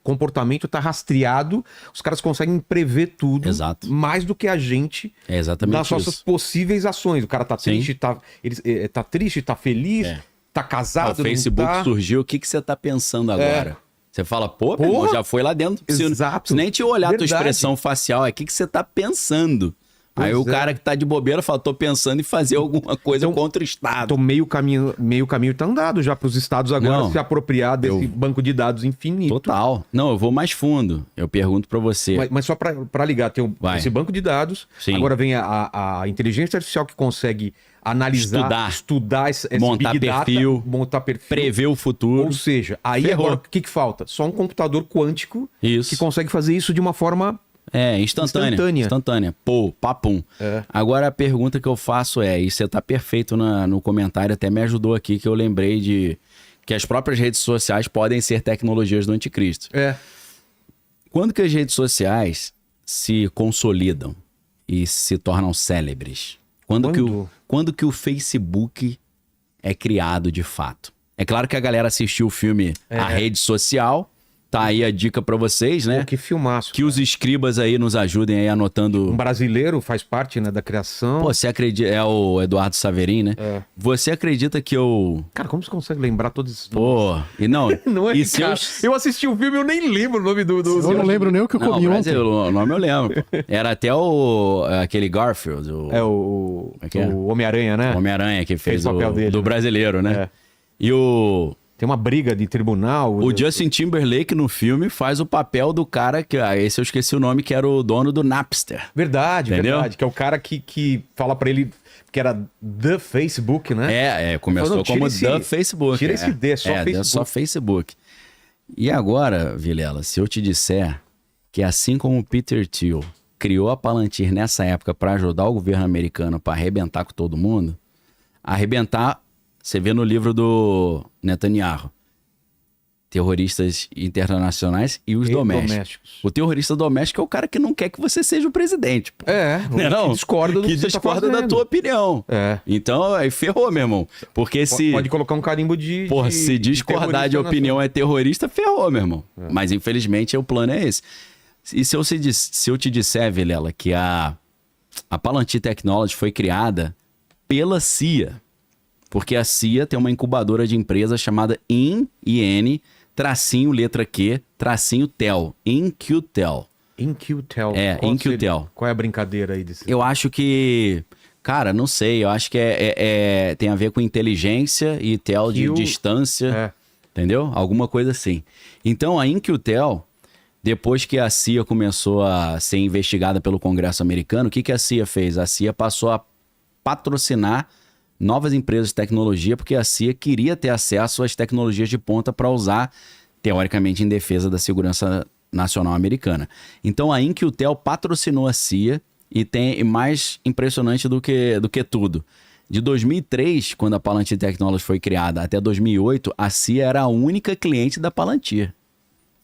comportamento está rastreado, os caras conseguem prever tudo. Exato. Mais do que a gente É exatamente nas nossas isso. possíveis ações. O cara tá triste, tá triste, tá feliz, tá casado, O Facebook não tá. surgiu, o que você tá pensando agora? Você fala, pô, meu irmão, já foi lá dentro. Exato. Se nem te olhar a tua Verdade. expressão facial, o que você tá pensando? Pois Aí o é. cara que tá de bobeira fala, tô pensando em fazer alguma coisa contra o Estado. Então meio caminho tá andado já para os estados agora Não, se apropriar desse banco de dados infinito. Total. Não, eu vou mais fundo. Eu pergunto pra você. Mas só para ligar, tem Vai. esse banco de dados, Sim. agora vem a inteligência artificial que consegue analisar, estudar esse montar Big Data, perfil, montar perfil. prever o futuro. Ou seja, aí Ferrou. agora o que falta? Só um computador quântico Isso. que consegue fazer isso de uma forma Instantânea. Pô, papum. Agora a pergunta que eu faço e você tá perfeito no comentário, até me ajudou aqui, que eu lembrei de que as próprias redes sociais podem ser tecnologias do anticristo. Quando que as redes sociais se consolidam e se tornam célebres? Quando que o Facebook é criado de fato? É claro que a galera assistiu o filme A Rede Social. Tá aí a dica pra vocês, né? Pô, que filmaço. Que os escribas aí nos ajudem aí anotando. Um brasileiro faz parte, né, da criação. Pô, você acredita... É o Eduardo Saverin, né? Você acredita que eu... Cara, como você consegue lembrar todos esses Pô, e não... Não é, e se cara? Eu assisti o filme e eu nem lembro o nome do... Eu não lembro nem o que eu Não, comi mas ontem. o nome eu lembro. Pô. Era até aquele Garfield, o é que é? o Homem-Aranha, né? Homem-Aranha que fez o papel dele, do né? brasileiro, né? E o Tem uma briga de tribunal. Justin Timberlake no filme faz o papel do cara que... esse eu esqueci o nome, que era o dono do Napster. Verdade, Entendeu? verdade. Que é o cara que fala pra ele que era The Facebook, né? Começou Falou, como tira The Facebook. tira esse D, é só Facebook. É só Facebook. E agora, Vilela, se eu te disser que assim como o Peter Thiel criou a Palantir nessa época para ajudar o governo americano para arrebentar com todo mundo, arrebentar, você vê no livro do Netanyahu, terroristas internacionais e os domésticos. O terrorista doméstico é o cara que não quer que você seja o presidente. Pô. Que discorda do que você discorda tá da tua opinião. Então, aí ferrou, meu irmão. Porque se... Pode colocar um carimbo de... Porra, se discordar de opinião é terrorista, ferrou, meu irmão. Mas, infelizmente, o plano é esse. E se eu te disser, Vilela, que a Palantir Technology foi criada pela CIA, porque a CIA tem uma incubadora de empresas chamada IN, tracinho, letra Q, tracinho TEL, InQtel. InQtel. InQtel. Qual é a brincadeira aí desse? Eu acho que... Cara, não sei, eu acho que tem a ver com inteligência e TEL de distância, entendeu? Alguma coisa assim. Então, a InQtel, depois que a CIA começou a ser investigada pelo Congresso americano, o que a CIA fez? A CIA passou a patrocinar novas empresas de tecnologia, porque a CIA queria ter acesso às tecnologias de ponta para usar, teoricamente, em defesa da segurança nacional americana. Então, a InQtel patrocinou a CIA e tem mais impressionante do que tudo. De 2003, quando a Palantir Technology foi criada, até 2008, a CIA era a única cliente da Palantir.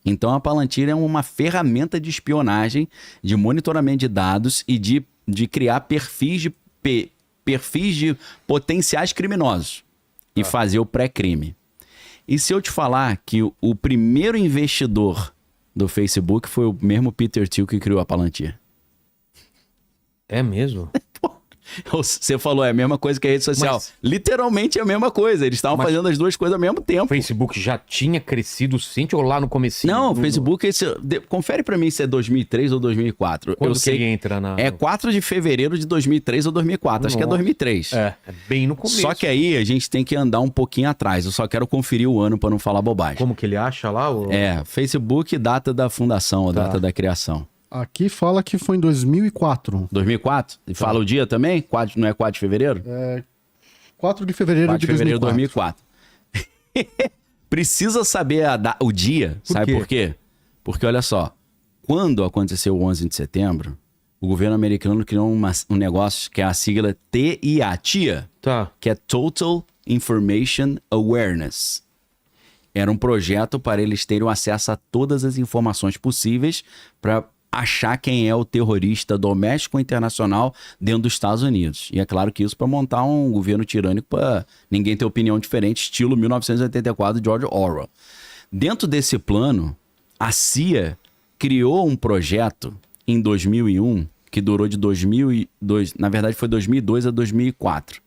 Então, a Palantir é uma ferramenta de espionagem, de monitoramento de dados e de criar perfis de potenciais criminosos e fazer o pré-crime. E se eu te falar que o primeiro investidor do Facebook foi o mesmo Peter Thiel que criou a Palantir? É mesmo? Você falou, é a mesma coisa que a rede social. Mas, literalmente é a mesma coisa. Eles estavam fazendo as duas coisas ao mesmo tempo. O Facebook já tinha crescido o suficiente ou lá no comecinho? Não, o Facebook... confere pra mim se é 2003 ou 2004. Quando eu que sei ele entra na... É 4 de fevereiro de 2003 ou 2004. Nossa. Acho que é 2003. É bem no começo. Só que aí a gente tem que andar um pouquinho atrás. Eu só quero conferir o ano pra não falar bobagem. Como que ele acha lá? Facebook, data da fundação, ou data da criação. Aqui fala que foi em 2004. 2004? E fala o dia também? Não é 4 de fevereiro? 4 de fevereiro de 2004. Precisa saber o dia, sabe por quê? Porque olha só, quando aconteceu o 11 de setembro, o governo americano criou um negócio que é a sigla TIA, que é Total Information Awareness. Era um projeto para eles terem acesso a todas as informações possíveis para achar quem é o terrorista doméstico ou internacional dentro dos Estados Unidos. E é claro que isso para montar um governo tirânico para ninguém ter opinião diferente, estilo 1984 de George Orwell. Dentro desse plano, a CIA criou um projeto em 2001 que durou de 2002, na verdade foi 2002 a 2004.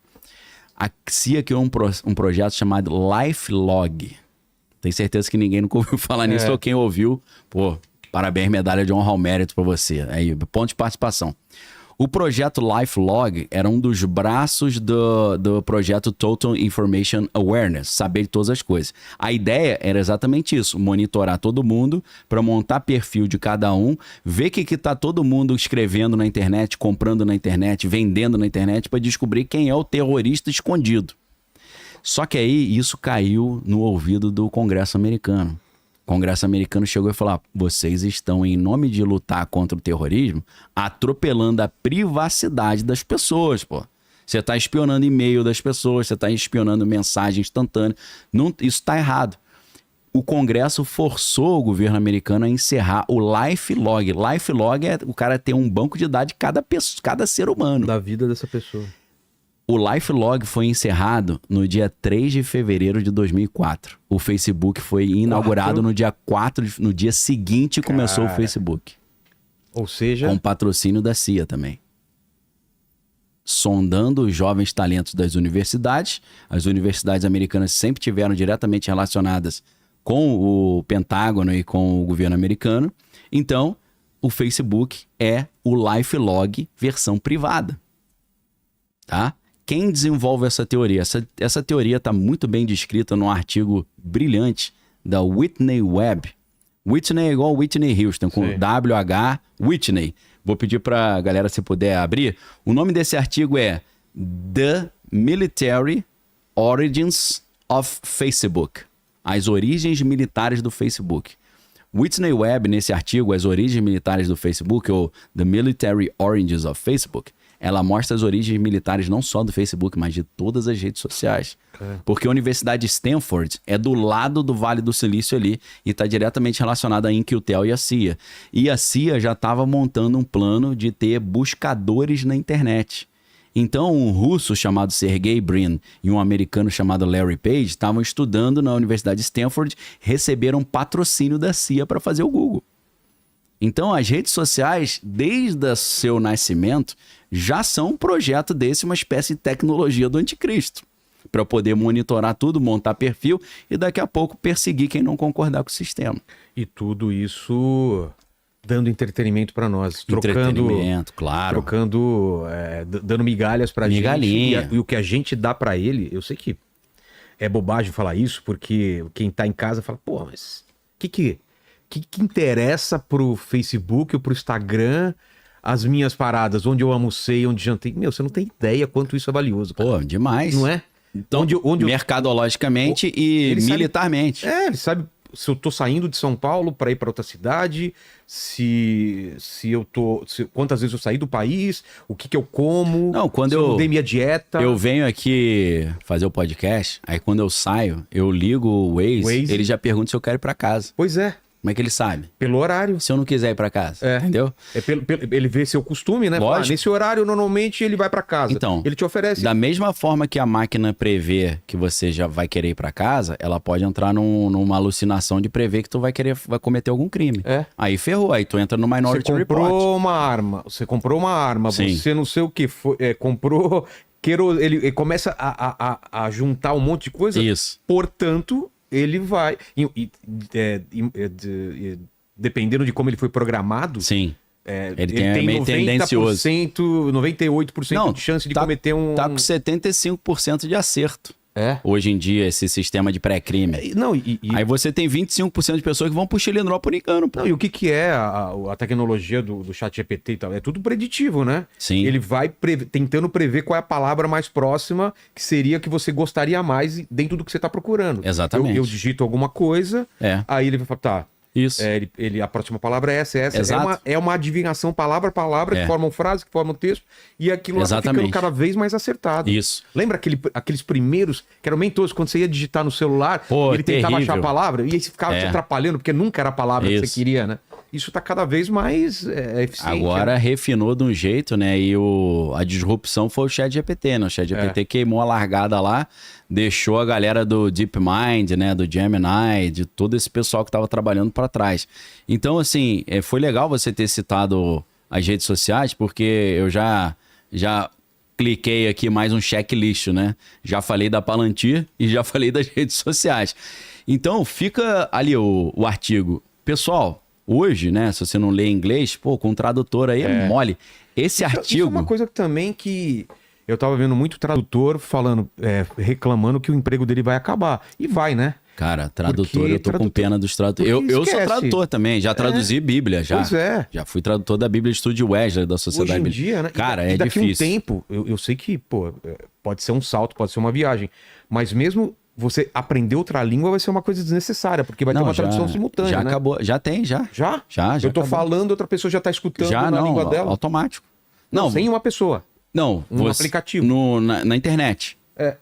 A CIA criou um projeto chamado LifeLog. Tenho certeza que ninguém nunca ouviu falar nisso, ou quem ouviu, parabéns, medalha de honra ao mérito para você. Aí, ponto de participação. O projeto LifeLog era um dos braços do projeto Total Information Awareness, saber de todas as coisas. A ideia era exatamente isso, monitorar todo mundo para montar perfil de cada um, ver o que está todo mundo escrevendo na internet, comprando na internet, vendendo na internet, para descobrir quem é o terrorista escondido. Só que aí isso caiu no ouvido do Congresso americano. O Congresso americano chegou e falou: vocês estão, em nome de lutar contra o terrorismo, atropelando a privacidade das pessoas, pô. Você está espionando e-mail das pessoas, você está espionando mensagem instantânea. Isso está errado. O Congresso forçou o governo americano a encerrar o LifeLog. LifeLog é o cara ter um banco de dados de cada ser humano. Da vida dessa pessoa. O LifeLog foi encerrado no dia 3 de fevereiro de 2004. O Facebook foi inaugurado no dia 4, no dia seguinte começou o Facebook. Ou seja... Com patrocínio da CIA também. Sondando os jovens talentos das universidades. As universidades americanas sempre tiveram diretamente relacionadas com o Pentágono e com o governo americano. Então, o Facebook é o LifeLog versão privada. Tá? Quem desenvolve essa teoria? Essa teoria está muito bem descrita num artigo brilhante da Whitney Webb. Whitney é igual Whitney Houston, com WH Whitney. Vou pedir para a galera, se puder abrir. O nome desse artigo é The Military Origins of Facebook. As Origens Militares do Facebook. Whitney Webb, nesse artigo, As Origens Militares do Facebook, ou The Military Origins of Facebook, ela mostra as origens militares não só do Facebook, mas de todas as redes sociais. Porque a Universidade de Stanford é do lado do Vale do Silício ali e está diretamente relacionada à Intel e à CIA. E a CIA já estava montando um plano de ter buscadores na internet. Então, um russo chamado Sergey Brin e um americano chamado Larry Page estavam estudando na Universidade de Stanford, receberam patrocínio da CIA para fazer o Google. Então, as redes sociais, desde o seu nascimento, já são um projeto desse, uma espécie de tecnologia do anticristo, para poder monitorar tudo, montar perfil e daqui a pouco perseguir quem não concordar com o sistema. E tudo isso dando entretenimento para nós, Entretenimento, claro. Dando migalhas pra Migalhinha. gente. E o que a gente dá para ele, eu sei que é bobagem falar isso, porque quem tá em casa fala, pô, mas o que interessa pro Facebook ou pro Instagram as minhas paradas, onde eu almocei, onde jantei? Meu, você não tem ideia quanto isso é valioso, cara. Pô, demais. Não é? Então, mercadologicamente e ele militarmente. Ele sabe se eu tô saindo de São Paulo para ir para outra cidade, quantas vezes eu saí do país, o que eu como, Não, quando se eu mudei minha dieta. Eu venho aqui fazer o podcast, aí quando eu saio, eu ligo o Waze, ele já pergunta se eu quero ir pra casa. Pois é. Como é que ele sabe? Pelo horário. Se eu não quiser ir pra casa, entendeu? Ele vê seu costume, né? Lógico. Nesse horário, normalmente, ele vai pra casa. Então, ele te oferece. Da mesma forma que a máquina prevê que você já vai querer ir pra casa, ela pode entrar numa alucinação de prever que tu vai cometer algum crime. Aí ferrou, aí tu entra no Minority Report. Você comprou uma arma, Sim. você não sei o que, comprou... Ele começa a juntar um monte de coisa. Isso. Portanto, ele vai... dependendo de como ele foi programado... Sim. Ele é meio 90%, tendencioso. 98% de chance de cometer um... Tá com 75% de acerto. É. Hoje em dia, esse sistema de pré-crime. Aí você tem 25% de pessoas que vão pro Chilindró por engano. Pô. Não, e o que é a tecnologia do chat GPT e tal? É tudo preditivo, né? Sim. Ele vai tentando prever qual é a palavra mais próxima que seria que você gostaria mais dentro do que você está procurando. Exatamente. Eu digito alguma coisa, aí ele vai falar, tá... Isso. A próxima palavra é essa. Exato. É uma adivinhação palavra a palavra, que formam frase, que formam texto, e aquilo lá tá ficando cada vez mais acertado. Isso. Lembra aqueles primeiros, que eram mentosos, quando você ia digitar no celular, ele tentava achar a palavra, e aí você ficava te atrapalhando, porque nunca era a palavra que você queria, né? Isso tá cada vez mais eficiente. Agora refinou de um jeito, né? E a disrupção foi o ChatGPT, né? O ChatGPT queimou a largada lá, deixou a galera do DeepMind, né? Do Gemini, de todo esse pessoal que estava trabalhando para trás. Então, assim, foi legal você ter citado as redes sociais, porque eu já cliquei aqui mais um checklist, né? Já falei da Palantir e já falei das redes sociais. Então, fica ali o artigo. Pessoal, hoje, né, se você não lê inglês, com um tradutor aí é mole. Esse artigo... Isso é uma coisa também que eu tava vendo muito tradutor falando, reclamando que o emprego dele vai acabar. E vai, né? Cara, tradutor, eu tô com pena dos tradutores. Eu sou tradutor também, já traduzi Bíblia, já. Pois é. Já fui tradutor da Bíblia de Estudo de Wesley, da Sociedade Hoje em dia, né? Cara, e daqui difícil. Um tempo, eu sei que, pode ser um salto, pode ser uma viagem, mas mesmo você aprender outra língua vai ser uma coisa desnecessária, porque vai ter uma tradução simultânea, já né? acabou, já tem, já. Já? Já eu tô acabou. falando, outra pessoa já tá escutando na língua dela? Automático. Não, sem uma pessoa. Não, aplicativo. Na internet.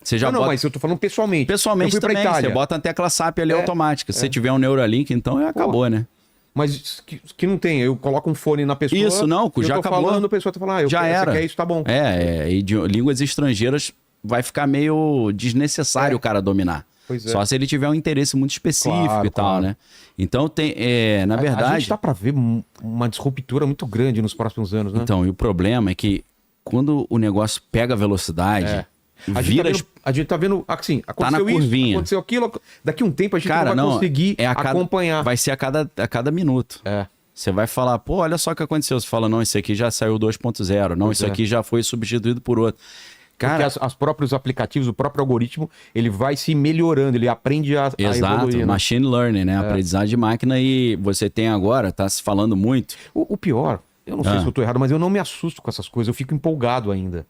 Você já mas eu tô falando pessoalmente. Pessoalmente também, você bota a tecla SAP ali automática. Se você tiver um Neuralink, então acabou, né? Mas que não tem, eu coloco um fone na pessoa. Isso, não, já acabou. Falando, a pessoa tá falando, já era. Você quer isso, tá bom. E de línguas estrangeiras vai ficar meio desnecessário o cara dominar. Pois é. Só se ele tiver um interesse muito específico e tal, né? Então, na verdade... A gente tá pra ver uma disruptura muito grande nos próximos anos, né? Então, e o problema é que quando o negócio pega velocidade... A gente tá vendo, assim, aconteceu tá na curvinha. Isso, aconteceu aquilo, daqui a um tempo a gente não vai conseguir acompanhar. Vai ser a cada minuto. Você vai falar, olha só o que aconteceu. Você fala, não, esse aqui já saiu 2.0. Não, isso aqui já foi substituído por outro. Cara, porque os próprios aplicativos, o próprio algoritmo, ele vai se melhorando, ele aprende a evoluir. Né? Machine learning, né? Aprendizagem de máquina. E você tem agora, tá se falando muito... O pior, eu não sei se eu tô errado, mas eu não me assusto com essas coisas, eu fico empolgado ainda.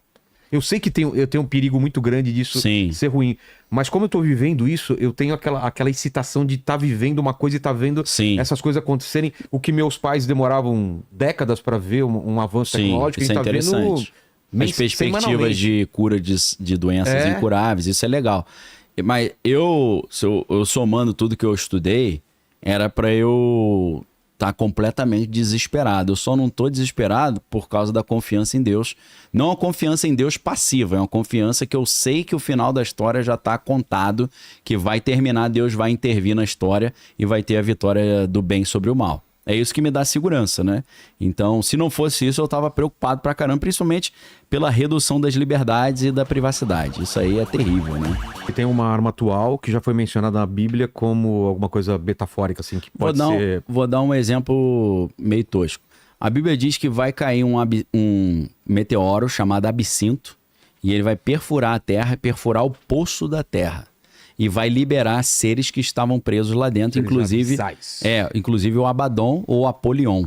Eu sei que eu tenho um perigo muito grande disso Sim. ser ruim. Mas como eu tô vivendo isso, eu tenho aquela excitação de estar vivendo uma coisa e estar vendo Sim. essas coisas acontecerem. O que meus pais demoravam décadas para ver um avanço tecnológico, isso a é gente tá vendo interessante. As perspectivas semanalmente. de cura de doenças incuráveis, isso é legal. Mas eu somando tudo que eu estudei, era para eu estar completamente desesperado. Eu só não tô desesperado por causa da confiança em Deus. Não uma confiança em Deus passiva, é uma confiança que eu sei que o final da história já está contado, que vai terminar, Deus vai intervir na história e vai ter a vitória do bem sobre o mal. É isso que me dá segurança, né? Então, se não fosse isso, eu tava preocupado pra caramba, principalmente pela redução das liberdades e da privacidade. Isso aí é terrível, né? E tem uma arma atual que já foi mencionada na Bíblia como alguma coisa metafórica, assim, que pode ser... Vou dar um exemplo meio tosco. A Bíblia diz que vai cair um meteoro chamado Absinto e ele vai perfurar a Terra, perfurar o poço da Terra. E vai liberar seres que estavam presos lá dentro, inclusive o Abaddon ou Apolion.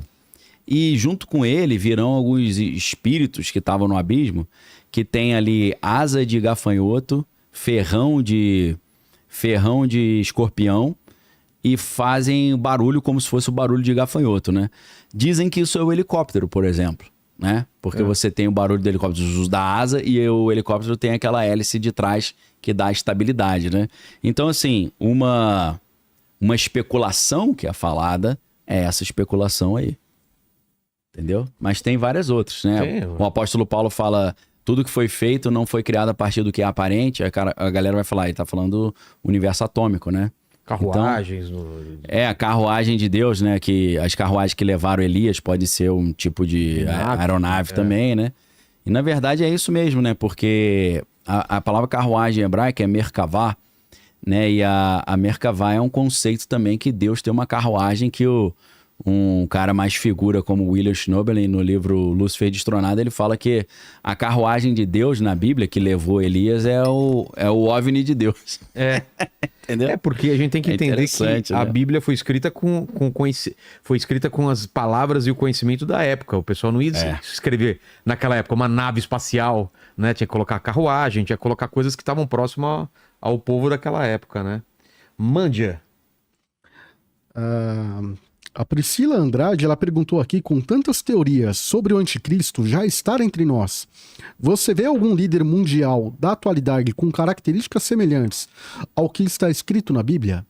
E junto com ele virão alguns espíritos que estavam no abismo, que tem ali asa de gafanhoto, ferrão de escorpião e fazem barulho como se fosse o barulho de gafanhoto, né? Dizem que isso é o helicóptero, por exemplo, né? Porque você tem o barulho do helicóptero da asa e o helicóptero tem aquela hélice de trás que dá estabilidade, né? Então, assim, uma especulação que é falada é essa especulação aí. Entendeu? Mas tem várias outras, né? Sim. O apóstolo Paulo fala, tudo que foi feito não foi criado a partir do que é aparente. A galera vai falar, ele tá falando do universo atômico, né? Carruagens. Então, a carruagem de Deus, né? Que as carruagens que levaram Elias pode ser um tipo de aeronave também, né? E na verdade é isso mesmo, né? Porque a palavra carruagem hebraica é Merkavá, né? E a Merkavá é um conceito também que Deus tem uma carruagem que um cara mais figura como William Schnobel, no livro Lúcifer Destronado, ele fala que a carruagem de Deus na Bíblia que levou Elias é o OVNI de Deus. Entendeu? É porque a gente tem que entender que a né? Bíblia foi escrita foi escrita com as palavras e o conhecimento da época. O pessoal não ia escrever naquela época uma nave espacial, né? Tinha que colocar carruagem, tinha que colocar coisas que estavam próximas ao povo daquela época, né? Mândia. A Priscila Andrade, ela perguntou aqui, com tantas teorias sobre o anticristo já estar entre nós, você vê algum líder mundial da atualidade com características semelhantes ao que está escrito na Bíblia?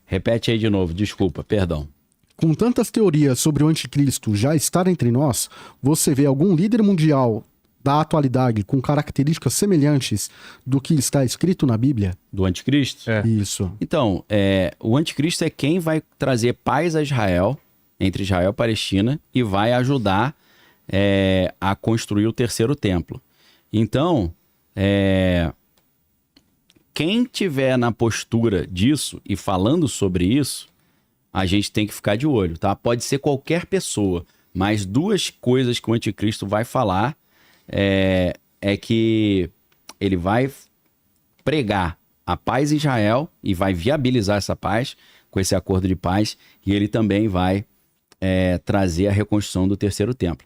Repete aí de novo, desculpa, perdão. Com tantas teorias sobre o anticristo já estar entre nós, você vê algum líder mundial da atualidade com características semelhantes do que está escrito na Bíblia? Do anticristo? Isso. Então, o anticristo é quem vai trazer paz a Israel, entre Israel e Palestina, e vai ajudar a construir o terceiro templo. Então, quem tiver na postura disso e falando sobre isso, a gente tem que ficar de olho, tá? Pode ser qualquer pessoa, mas duas coisas que o anticristo vai falar é que ele vai pregar a paz em Israel e vai viabilizar essa paz com esse acordo de paz, e ele também vai trazer a reconstrução do terceiro templo.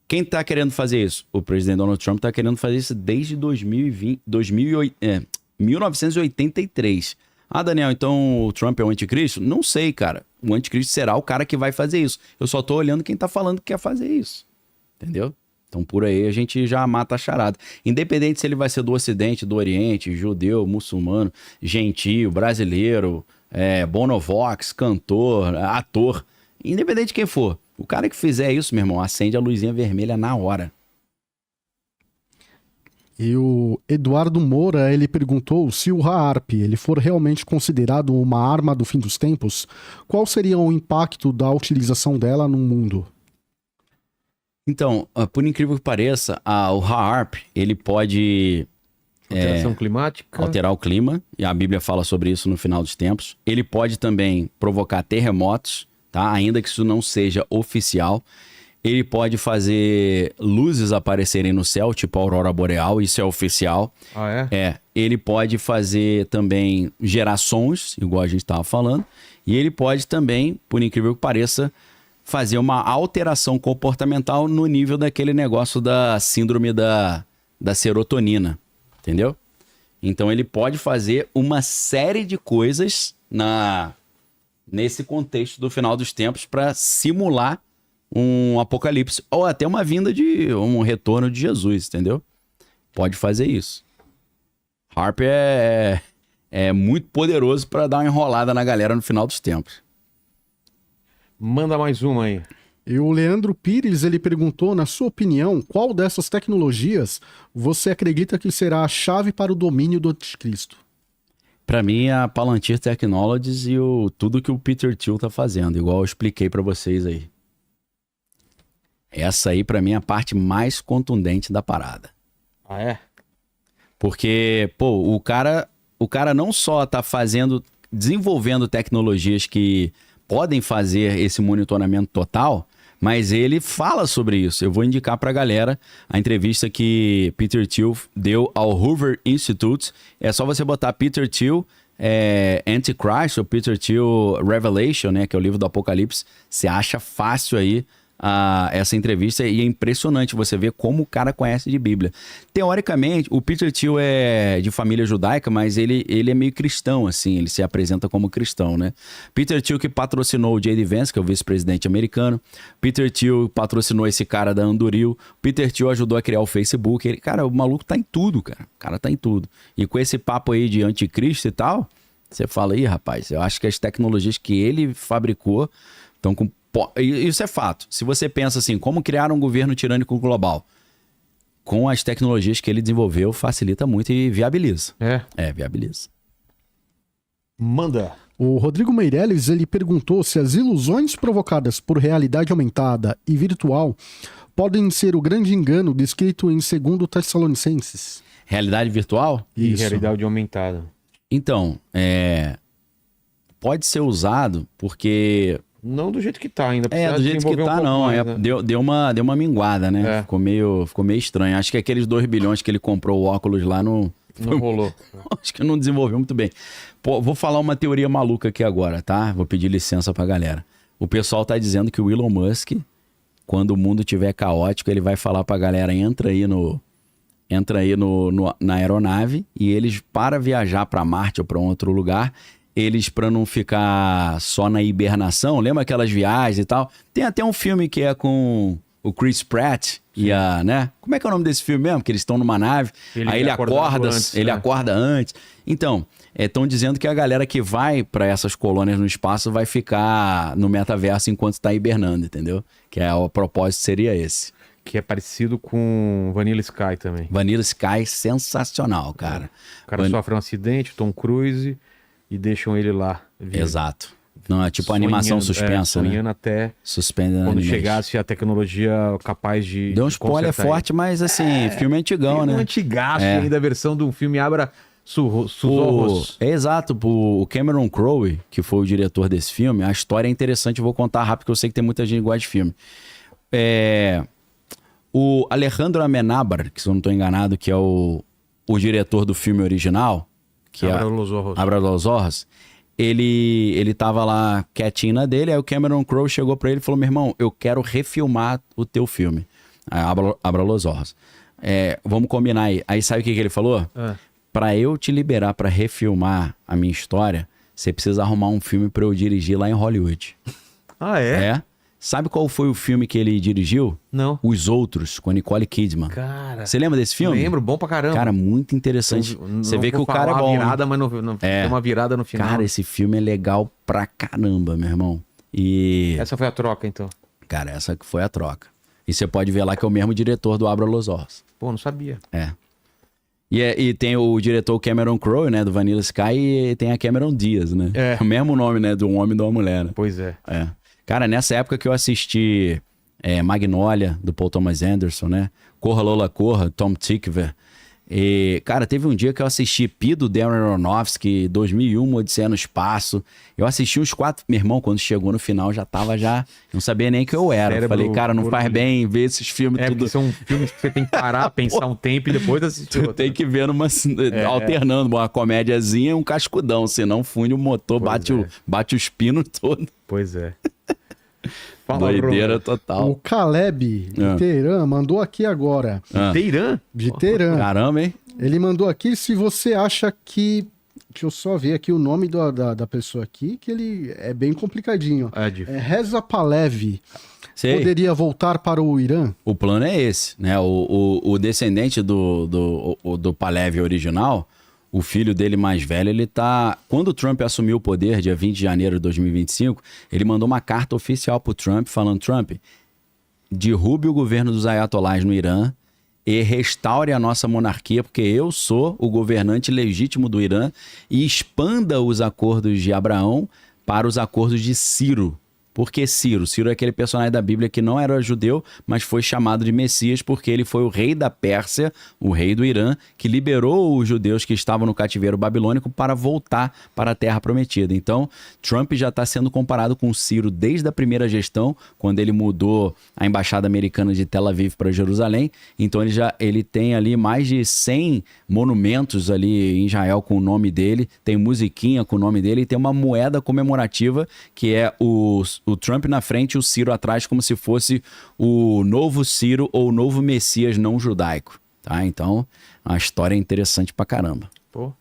Quem está querendo fazer isso? O presidente Donald Trump está querendo fazer isso desde 1983. Ah, Daniel, então o Trump é o anticristo? Não sei, cara. O anticristo será o cara que vai fazer isso. Eu só tô olhando quem tá falando que quer fazer isso. Entendeu? Então por aí a gente já mata a charada. Independente se ele vai ser do Ocidente, do Oriente, judeu, muçulmano, gentio, brasileiro, bonovox, cantor, ator. Independente de quem for. O cara que fizer isso, meu irmão, acende a luzinha vermelha na hora. E o Eduardo Moura, ele perguntou se o HAARP ele for realmente considerado uma arma do fim dos tempos, qual seria o impacto da utilização dela no mundo? Então, por incrível que pareça, o HAARP, ele pode Alteração climática. alterar o clima, e a Bíblia fala sobre isso no final dos tempos. Ele pode também provocar terremotos, tá? Ainda que isso não seja oficial. Ele pode fazer luzes aparecerem no céu, tipo a aurora boreal, isso é oficial. Ah, é? Ele pode fazer também gerar sons, igual a gente estava falando, e ele pode também, por incrível que pareça, fazer uma alteração comportamental no nível daquele negócio da síndrome da da serotonina, entendeu? Então ele pode fazer uma série de coisas nesse contexto do final dos tempos para simular um apocalipse ou até uma vinda de um retorno de Jesus, entendeu? Pode fazer isso. Harp é muito poderoso para dar uma enrolada na galera no final dos tempos. Manda mais uma aí. E o Leandro Pires, ele perguntou, na sua opinião, qual dessas tecnologias você acredita que será a chave para o domínio do anticristo? Para mim, a Palantir Technologies e tudo que o Peter Thiel tá fazendo, igual eu expliquei para vocês aí. Essa aí, para mim, é a parte mais contundente da parada. Ah, é? Porque, pô, o cara não só tá desenvolvendo tecnologias que podem fazer esse monitoramento total, mas ele fala sobre isso. Eu vou indicar pra galera a entrevista que Peter Thiel deu ao Hoover Institute. É só você botar Peter Thiel Antichrist ou Peter Thiel Revelation, né, que é o livro do Apocalipse. Você acha fácil aí essa entrevista e é impressionante você ver como o cara conhece de Bíblia. Teoricamente, o Peter Thiel é de família judaica, mas ele é meio cristão, assim, ele se apresenta como cristão, né? Peter Thiel que patrocinou o J.D. Vance, que é o vice-presidente americano. Peter Thiel patrocinou esse cara da Anduril. Peter Thiel ajudou a criar o Facebook. Cara, o maluco tá em tudo, cara. O cara tá em tudo. E com esse papo aí de anticristo e tal, você fala aí, rapaz, eu acho que as tecnologias que ele fabricou estão com... Isso é fato. Se você pensa assim, como criar um governo tirânico global? Com as tecnologias que ele desenvolveu, facilita muito e viabiliza. Viabiliza. Manda. O Rodrigo Meirelles, ele perguntou se as ilusões provocadas por realidade aumentada e virtual podem ser o grande engano descrito em 2 Tessalonicenses. Realidade virtual? E Isso. realidade aumentada. Então, pode ser usado porque... Não do jeito que tá ainda. do precisa jeito que desenvolver tá, pouco não. mais, né? Deu uma minguada, né? É. Ficou meio estranho. Acho que aqueles 2 bilhões que ele comprou o óculos lá não rolou. Acho que não desenvolveu muito bem. Pô, vou falar uma teoria maluca aqui agora, tá? Vou pedir licença pra galera. O pessoal tá dizendo que o Elon Musk, quando o mundo tiver caótico, ele vai falar pra galera, entra aí na aeronave e eles, para viajar pra Marte ou pra um outro lugar... Eles, pra não ficar só na hibernação, lembra aquelas viagens e tal? Tem até um filme que é com o Chris Pratt e né? Como é que é o nome desse filme mesmo? Que eles estão numa nave, aí ele acorda antes. Então, estão dizendo que a galera que vai pra essas colônias no espaço vai ficar no metaverso enquanto está hibernando, entendeu? Que o propósito seria esse. Que é parecido com Vanilla Sky também. Vanilla Sky, sensacional, cara. O cara sofre um acidente, Tom Cruise... E deixam ele lá. Exato. Não, é tipo animação suspensa, sonhando né? até Suspended quando animation. chegasse a tecnologia capaz de... Deu um de spoiler consertar forte, mas assim, filme antigão, né? Um antigaço ainda, a versão do filme Abra Sussurros. Exato, o Cameron Crowe, que foi o diretor desse filme, a história é interessante, eu vou contar rápido, porque eu sei que tem muita gente que gosta de filme. O Alejandro Amenábar, que se eu não estou enganado, que é o diretor do filme original, que Abra los Ojos, ele tava lá quietinho na dele, aí o Cameron Crowe chegou pra ele e falou, meu irmão, eu quero refilmar o teu filme, Abra los Ojos. Vamos combinar aí. Aí sabe o que ele falou? Pra eu te liberar pra refilmar a minha história, você precisa arrumar um filme pra eu dirigir lá em Hollywood. Ah, é? Sabe qual foi o filme que ele dirigiu? Não. Os Outros, com a Nicole Kidman. Cara... Você lembra desse filme? Lembro, bom pra caramba. Cara, muito interessante. Você vê que o cara é bom. Virada, mas não tem uma virada no final. Cara, esse filme é legal pra caramba, meu irmão. E... Essa foi a troca, então? Cara, essa que foi a troca. E você pode ver lá que é o mesmo diretor do Abra los Ojos. Pô, não sabia. E tem o diretor Cameron Crowe, né, do Vanilla Sky, e tem a Cameron Diaz, né? O mesmo nome, né, de um homem e de uma mulher. Né? Pois é. Cara, nessa época que eu assisti Magnolia, do Paul Thomas Anderson, né? Corra Lola Corra, Tom Tykwer. E, cara, teve um dia que eu assisti Pi do Darren Aronofsky, 2001, Odisseia no Espaço. Eu assisti uns 4... Meu irmão, quando chegou no final, não sabia nem que eu era. Cérebro, falei, cara, não faz bem ver esses filmes tudo. São filmes que você tem que parar, pensar um tempo e depois assistir. Tu tem que ver alternando uma comédiazinha e um cascudão, senão funde o motor, bate os pinos todo. Pois é. Doideira total. O Caleb de Teherã mandou aqui agora. Teherã? De Teherã. Caramba, hein? Ele mandou aqui se você acha que... Deixa eu só ver aqui o nome da pessoa aqui, que ele é bem complicadinho. É Reza Pahlavi. Sei. Poderia voltar para o Irã? O plano é esse, né? O descendente do Pahlavi original, o filho dele mais velho, ele tá... Quando o Trump assumiu o poder, dia 20 de janeiro de 2025, ele mandou uma carta oficial pro Trump, falando: Trump, derrube o governo dos ayatolás no Irã e restaure a nossa monarquia, porque eu sou o governante legítimo do Irã, e expanda os acordos de Abraão para os acordos de Ciro. Por que Ciro? Ciro é aquele personagem da Bíblia que não era judeu, mas foi chamado de Messias porque ele foi o rei da Pérsia, o rei do Irã, que liberou os judeus que estavam no cativeiro babilônico para voltar para a Terra Prometida. Então, Trump já está sendo comparado com Ciro desde a primeira gestão, quando ele mudou a embaixada americana de Tel Aviv para Jerusalém. Então, ele tem ali mais de 100 monumentos ali em Israel com o nome dele, tem musiquinha com o nome dele e tem uma moeda comemorativa que é o Trump na frente e o Ciro atrás, como se fosse o novo Ciro ou o novo Messias não judaico, tá? Então, a história é interessante pra caramba. Pô.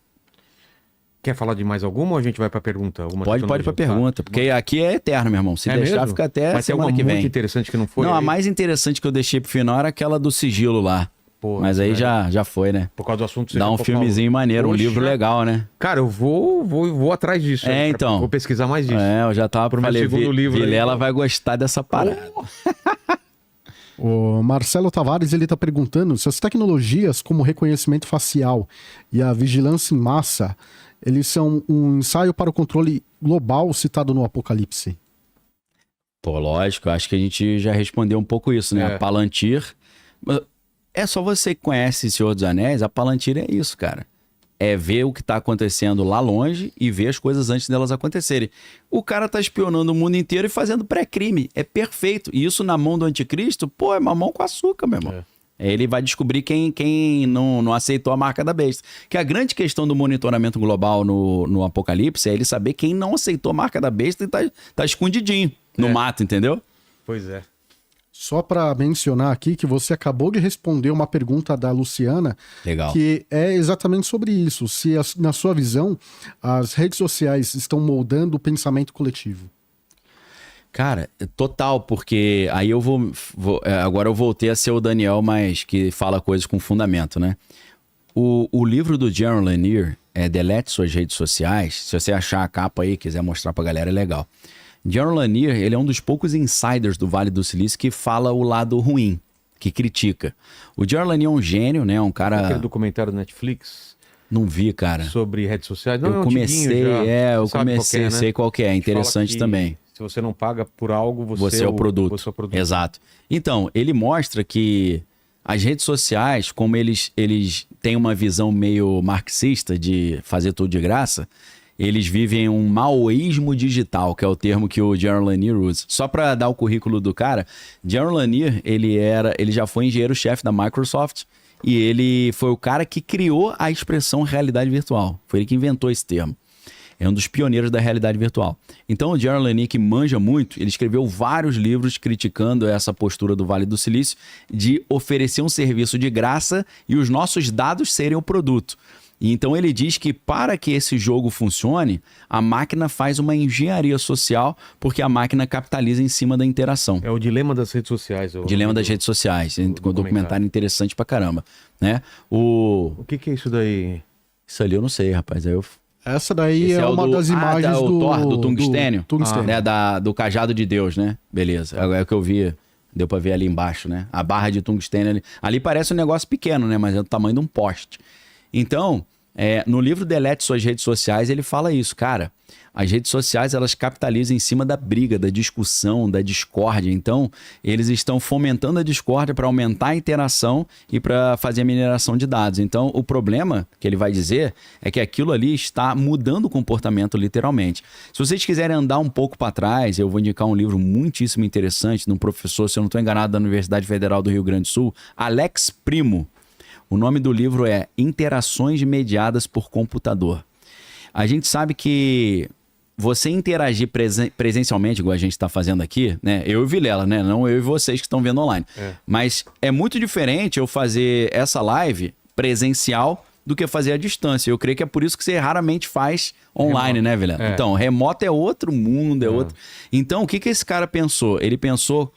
Quer falar de mais alguma ou a gente vai pra pergunta? Pode pra pergunta, porque aqui é eterno, meu irmão. Se deixar, mesmo? fica até Mas semana que vem. Muito interessante que não foi. Não, aí? a mais interessante que eu deixei pro final era aquela do sigilo lá. Pô, mas aí já foi, né? Por causa do assunto que você Dá já um filmezinho maneiro, um livro legal, né? Cara, eu vou atrás disso. Então. Vou pesquisar mais disso. Eu já tava pro meu segundo livro. Vilela vai gostar dessa parada. O Marcelo Tavares, ele tá perguntando se as tecnologias como reconhecimento facial e a vigilância em massa, eles são um ensaio para o controle global citado no Apocalipse. Pô, lógico, acho que a gente já respondeu um pouco isso, né? A Palantir... É só você que conhece Senhor dos Anéis, a Palantir é isso, cara. É ver o que tá acontecendo lá longe e ver as coisas antes delas acontecerem. O cara tá espionando o mundo inteiro e fazendo pré-crime. É perfeito. E isso na mão do anticristo, pô, é mamão com açúcar, meu irmão. Ele vai descobrir quem não aceitou a marca da besta. Que a grande questão do monitoramento global no Apocalipse é ele saber quem não aceitou a marca da besta e tá escondidinho no mato, entendeu? Pois é. Só para mencionar aqui que você acabou de responder uma pergunta da Luciana, Legal. Que é exatamente sobre isso. Se, na sua visão, as redes sociais estão moldando o pensamento coletivo. Cara, total, porque aí eu agora eu voltei a ser o Daniel, mas que fala coisas com fundamento, né? O livro do Jaron Lanier, Delete Suas Redes Sociais, se você achar a capa aí, quiser mostrar pra galera, é legal. Jaron Lanier, ele é um dos poucos insiders do Vale do Silício que fala o lado ruim, que critica. O Jaron Lanier é um gênio, né? Um cara... Aquele documentário da Netflix? Não vi, cara. Sobre redes sociais? Não, eu comecei, eu comecei, sei qual que é, interessante também. Se você não paga por algo, você é o produto. Você é o produto. Exato. Então, ele mostra que as redes sociais, como eles têm uma visão meio marxista de fazer tudo de graça, eles vivem um maoísmo digital, que é o termo que o Jaron Lanier usa. Só para dar o currículo do cara, Jaron Lanier, ele já foi engenheiro-chefe da Microsoft e ele foi o cara que criou a expressão realidade virtual. Foi ele que inventou esse termo. É um dos pioneiros da realidade virtual. Então, o Jaron Lanier, que manja muito, ele escreveu vários livros criticando essa postura do Vale do Silício de oferecer um serviço de graça e os nossos dados serem o produto. E então ele diz que para que esse jogo funcione, a máquina faz uma engenharia social porque a máquina capitaliza em cima da interação. É o dilema das redes sociais. Dilema das redes sociais. Um documentário interessante pra caramba. Né? O que é isso daí? Isso ali eu não sei, rapaz. Essa daí é uma das imagens do Thor, do tungstênio. Tungstênio. Né? Do cajado de Deus, né? Beleza. É o que eu vi. Deu pra ver ali embaixo, né? A barra de tungstênio ali. Ali parece um negócio pequeno, né? Mas é do tamanho de um poste. Então, no livro Delete Suas Redes Sociais, ele fala isso, cara. As redes sociais, elas capitalizam em cima da briga, da discussão, da discórdia. Então, eles estão fomentando a discórdia para aumentar a interação e para fazer a mineração de dados. Então, o problema que ele vai dizer é que aquilo ali está mudando o comportamento literalmente. Se vocês quiserem andar um pouco para trás, eu vou indicar um livro muitíssimo interessante de um professor, se eu não estou enganado, da Universidade Federal do Rio Grande do Sul, Alex Primo. O nome do livro é Interações Mediadas por Computador. A gente sabe que você interagir presencialmente, igual a gente está fazendo aqui, né? Eu e o Vilela, né? Não eu e vocês que estão vendo online. Mas é muito diferente eu fazer essa live presencial do que fazer à distância. Eu creio que é por isso que você raramente faz online, remoto, né, Vilela? Então, remoto é outro mundo, é outro... Então, o que esse cara pensou? Ele pensou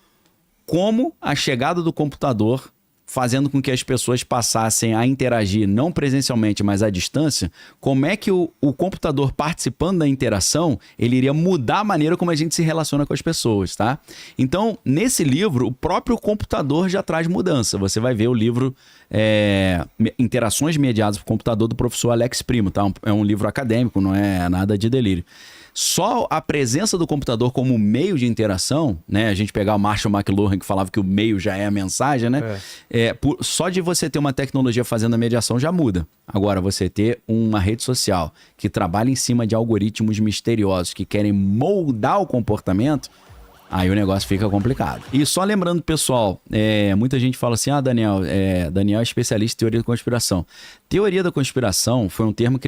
como a chegada do computador, fazendo com que as pessoas passassem a interagir não presencialmente, mas à distância, como é que o computador participando da interação, ele iria mudar a maneira como a gente se relaciona com as pessoas, tá? Então, nesse livro, o próprio computador já traz mudança. Você vai ver o livro Interações Mediadas por Computador, do professor Alex Primo, tá? É um livro acadêmico, não é nada de delírio. Só a presença do computador como meio de interação, né? A gente pegar o Marshall McLuhan, que falava que o meio já é a mensagem, né? Só de você ter uma tecnologia fazendo a mediação já muda. Agora, você ter uma rede social que trabalha em cima de algoritmos misteriosos que querem moldar o comportamento, aí o negócio fica complicado. E só lembrando, pessoal, muita gente fala assim, Daniel é especialista em teoria da conspiração. Teoria da conspiração foi um termo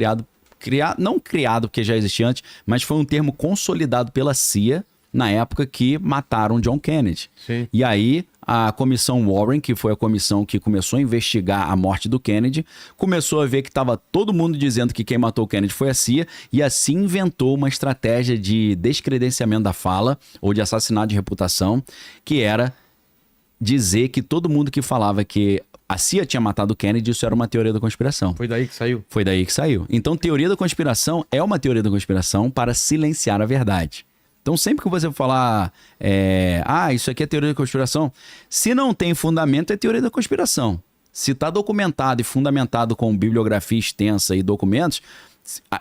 não criado porque já existia antes, mas foi um termo consolidado pela CIA na época que mataram John Kennedy. Sim. E aí a comissão Warren, que foi a comissão que começou a investigar a morte do Kennedy, começou a ver que estava todo mundo dizendo que quem matou o Kennedy foi a CIA, e assim inventou uma estratégia de descredenciamento da fala ou de assassinato de reputação, que era dizer que todo mundo que falava que a CIA tinha matado o Kennedy, isso era uma teoria da conspiração. Foi daí que saiu? Foi daí que saiu. Então, teoria da conspiração é uma teoria da conspiração para silenciar a verdade. Então, sempre que você falar, isso aqui é teoria da conspiração, se não tem fundamento, é teoria da conspiração. Se está documentado e fundamentado com bibliografia extensa e documentos,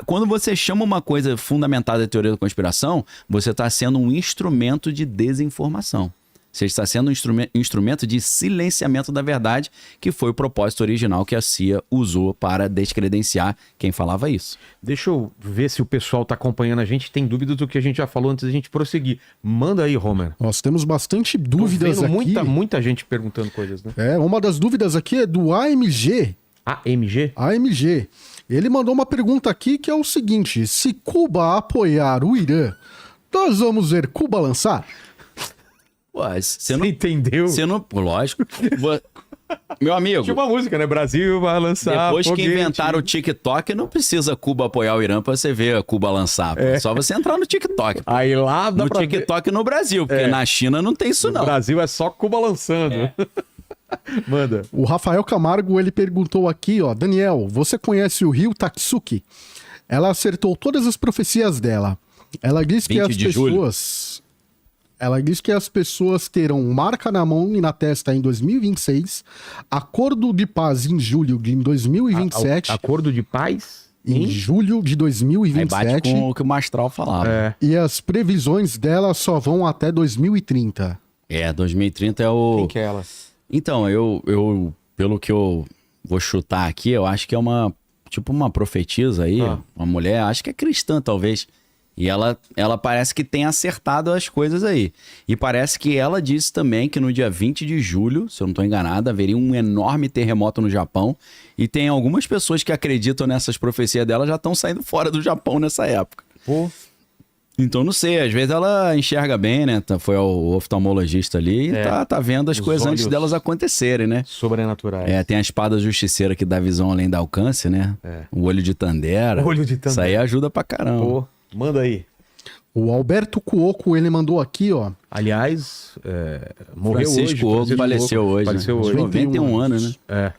quando você chama uma coisa fundamentada em teoria da conspiração, você está sendo um instrumento de desinformação. Você está sendo um instrumento de silenciamento da verdade, que foi o propósito original que a CIA usou para descredenciar quem falava isso. Deixa eu ver se o pessoal está acompanhando a gente. Tem dúvidas do que a gente já falou antes da gente prosseguir. Manda aí, Homer. Nós temos bastante dúvidas aqui. Muita gente perguntando coisas, né? Uma das dúvidas aqui é do AMG. AMG? AMG. Ele mandou uma pergunta aqui que é o seguinte: se Cuba apoiar o Irã, nós vamos ver Cuba lançar? Você não entendeu? Você não... Lógico. Meu amigo... Tinha uma música, né? Brasil vai lançar depois foguete. Que inventaram o TikTok, não precisa Cuba apoiar o Irã pra você ver a Cuba lançar. É só você entrar no TikTok. Aí lá dá no TikTok no Brasil, porque na China não tem isso, não. No Brasil é só Cuba lançando. Manda. O Rafael Camargo, ele perguntou aqui, Daniel, você conhece o Ryu Tatsuki? Ela acertou todas as profecias dela. Ela diz que Ela diz que as pessoas terão marca na mão e na testa em 2026, acordo de paz em julho de 2027. Acordo de paz? Em julho de 2027. Aí bate com o que o Mastral falava. E as previsões dela só vão até 2030. 2030 é o... Quem que é ela? Então, eu pelo que eu vou chutar aqui, eu acho que é uma profetisa aí, uma mulher, acho que é cristã talvez. E ela parece que tem acertado as coisas aí. E parece que ela disse também que no dia 20 de julho, se eu não estou enganado, haveria um enorme terremoto no Japão. E tem algumas pessoas que acreditam nessas profecias dela já estão saindo fora do Japão nessa época. Pô. Então não sei, às vezes ela enxerga bem, né? Foi o oftalmologista ali e tá vendo as coisas antes delas acontecerem, né? Sobrenaturais. Tem a espada justiceira que dá visão além do alcance, né? O olho de Tandera. Isso aí ajuda pra caramba. Pô. Manda aí. O Alberto Cuoco, ele mandou aqui, Aliás, morreu Francisco hoje. Cuoco faleceu hoje. Faleceu hoje. 91 anos, né?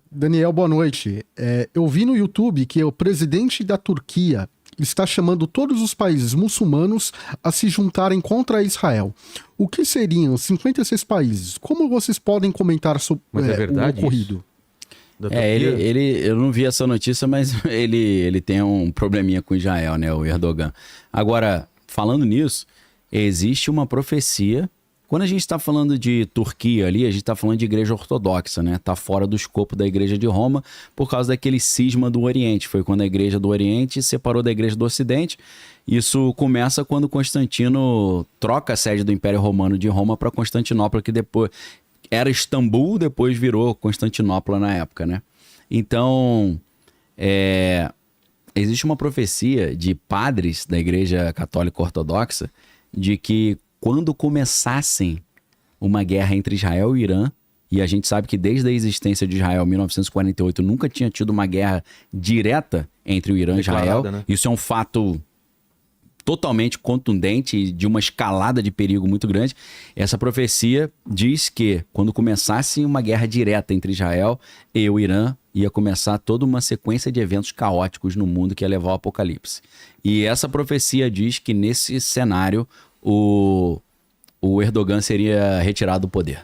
Daniel, boa noite. Eu vi no YouTube que o presidente da Turquia está chamando todos os países muçulmanos a se juntarem contra Israel. O que seriam 56 países? Como vocês podem comentar sobre o ocorrido? Isso? Eu não vi essa notícia, mas ele tem um probleminha com Israel, né, o Erdogan. Agora, falando nisso, existe uma profecia. Quando a gente está falando de Turquia ali, a gente está falando de igreja ortodoxa, né? Está fora do escopo da igreja de Roma por causa daquele cisma do Oriente. Foi quando a igreja do Oriente se separou da igreja do Ocidente. Isso começa quando Constantino troca a sede do Império Romano de Roma para Constantinopla, que depois... Era Istambul, depois virou Constantinopla na época, né? Então, existe uma profecia de padres da Igreja Católica Ortodoxa de que quando começassem uma guerra entre Israel e Irã, e a gente sabe que desde a existência de Israel em 1948 nunca tinha tido uma guerra direta entre o Irã e Israel. Né? Isso é um fato totalmente contundente, de uma escalada de perigo muito grande. Essa profecia diz que quando começasse uma guerra direta entre Israel e o Irã, ia começar toda uma sequência de eventos caóticos no mundo que ia levar ao apocalipse. E essa profecia diz que nesse cenário o Erdogan seria retirado do poder.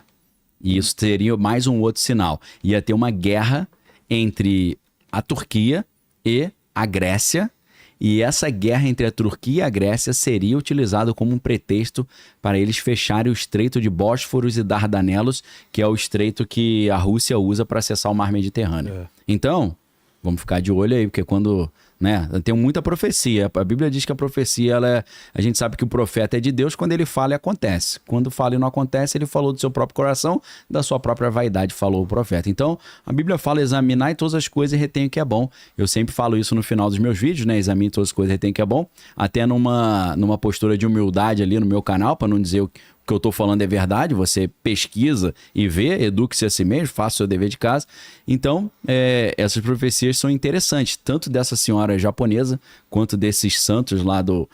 E isso seria mais um outro sinal. Ia ter uma guerra entre a Turquia e a Grécia, e essa guerra entre a Turquia e a Grécia seria utilizada como um pretexto para eles fecharem o Estreito de Bósforos e Dardanelos, que é o estreito que a Rússia usa para acessar o Mar Mediterrâneo. Então, vamos ficar de olho aí, porque quando... né, tem muita profecia. A Bíblia diz que a profecia, a gente sabe que o profeta é de Deus, quando ele fala e acontece. Quando fala e não acontece, ele falou do seu próprio coração, da sua própria vaidade, falou o profeta. Então, a Bíblia fala: examinar todas as coisas e retém o que é bom. Eu sempre falo isso no final dos meus vídeos, né? Examine todas as coisas e retém o que é bom. Até numa postura de humildade ali no meu canal, para não dizer o que eu estou falando é verdade. Você pesquisa e vê, eduque-se a si mesmo, faça o seu dever de casa. Então, essas profecias são interessantes, tanto dessa senhora japonesa, quanto desses santos lá do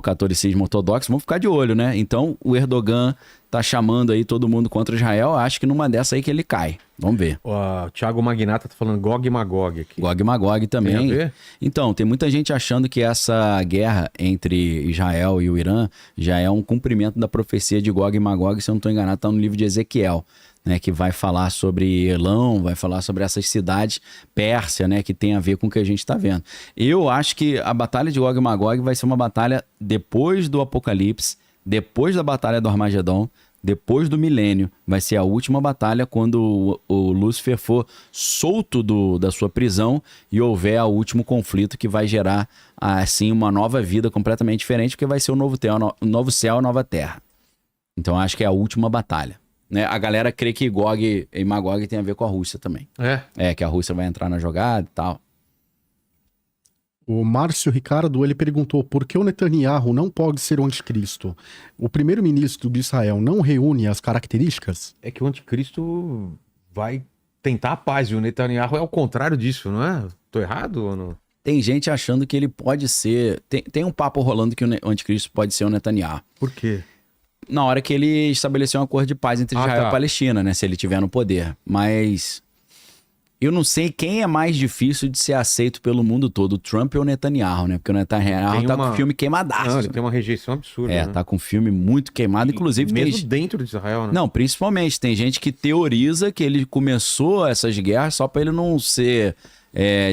catolicismo ortodoxo. Vamos ficar de olho, né? Então, o Erdogan tá chamando aí todo mundo contra Israel. Acho que numa dessa aí que ele cai. Vamos ver. O Thiago Magnata tá falando Gog e Magog aqui. Gog e Magog também. Tem a ver? Então, tem muita gente achando que essa guerra entre Israel e o Irã já é um cumprimento da profecia de Gog e Magog. Se eu não estou enganado, está no livro de Ezequiel, né, que vai falar sobre Elão, vai falar sobre essas cidades Pérsia, né, que tem a ver com o que a gente está vendo. Eu acho que a batalha de Gog e Magog vai ser uma batalha depois do Apocalipse, depois da batalha do Armagedon, depois do milênio. Vai ser a última batalha quando o Lúcifer for solto da sua prisão e houver o último conflito que vai gerar, assim, uma nova vida completamente diferente, porque vai ser o novo céu, a nova terra. Então acho que é a última batalha, né? A galera crê que Gog e Magog tem a ver com a Rússia também. Que a Rússia vai entrar na jogada e tal. O Márcio Ricardo, ele perguntou por que o Netanyahu não pode ser o anticristo? O primeiro-ministro de Israel não reúne as características? É que o anticristo vai tentar a paz, e o Netanyahu é o contrário disso, não é? Tô errado ou não? Tem gente achando que ele pode ser... Tem um papo rolando que o anticristo pode ser o Netanyahu. Por quê? Na hora que ele estabeleceu um acordo de paz entre Israel e Palestina, né? Se ele tiver no poder. Mas eu não sei quem é mais difícil de ser aceito pelo mundo todo, o Trump ou o Netanyahu, né? Porque o Netanyahu tá com o filme queimadaço. Não, ele tem uma rejeição absurda. Né? Tá com o filme muito queimado, inclusive... Mesmo dentro de Israel, né? Não, principalmente. Tem gente que teoriza que ele começou essas guerras só pra ele não ser...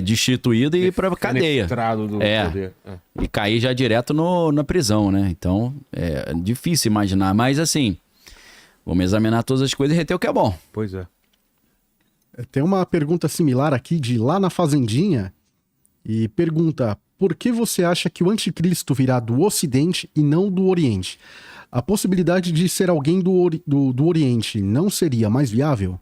destituído e ir pra cadeia. Do poder. E cair já direto na prisão, né? Então, é difícil imaginar. Mas, assim, vamos examinar todas as coisas e reter o que é bom. Pois é. Tem uma pergunta similar aqui de Lá na Fazendinha. E pergunta: por que você acha que o anticristo virá do Ocidente e não do Oriente? A possibilidade de ser alguém do Oriente não seria mais viável?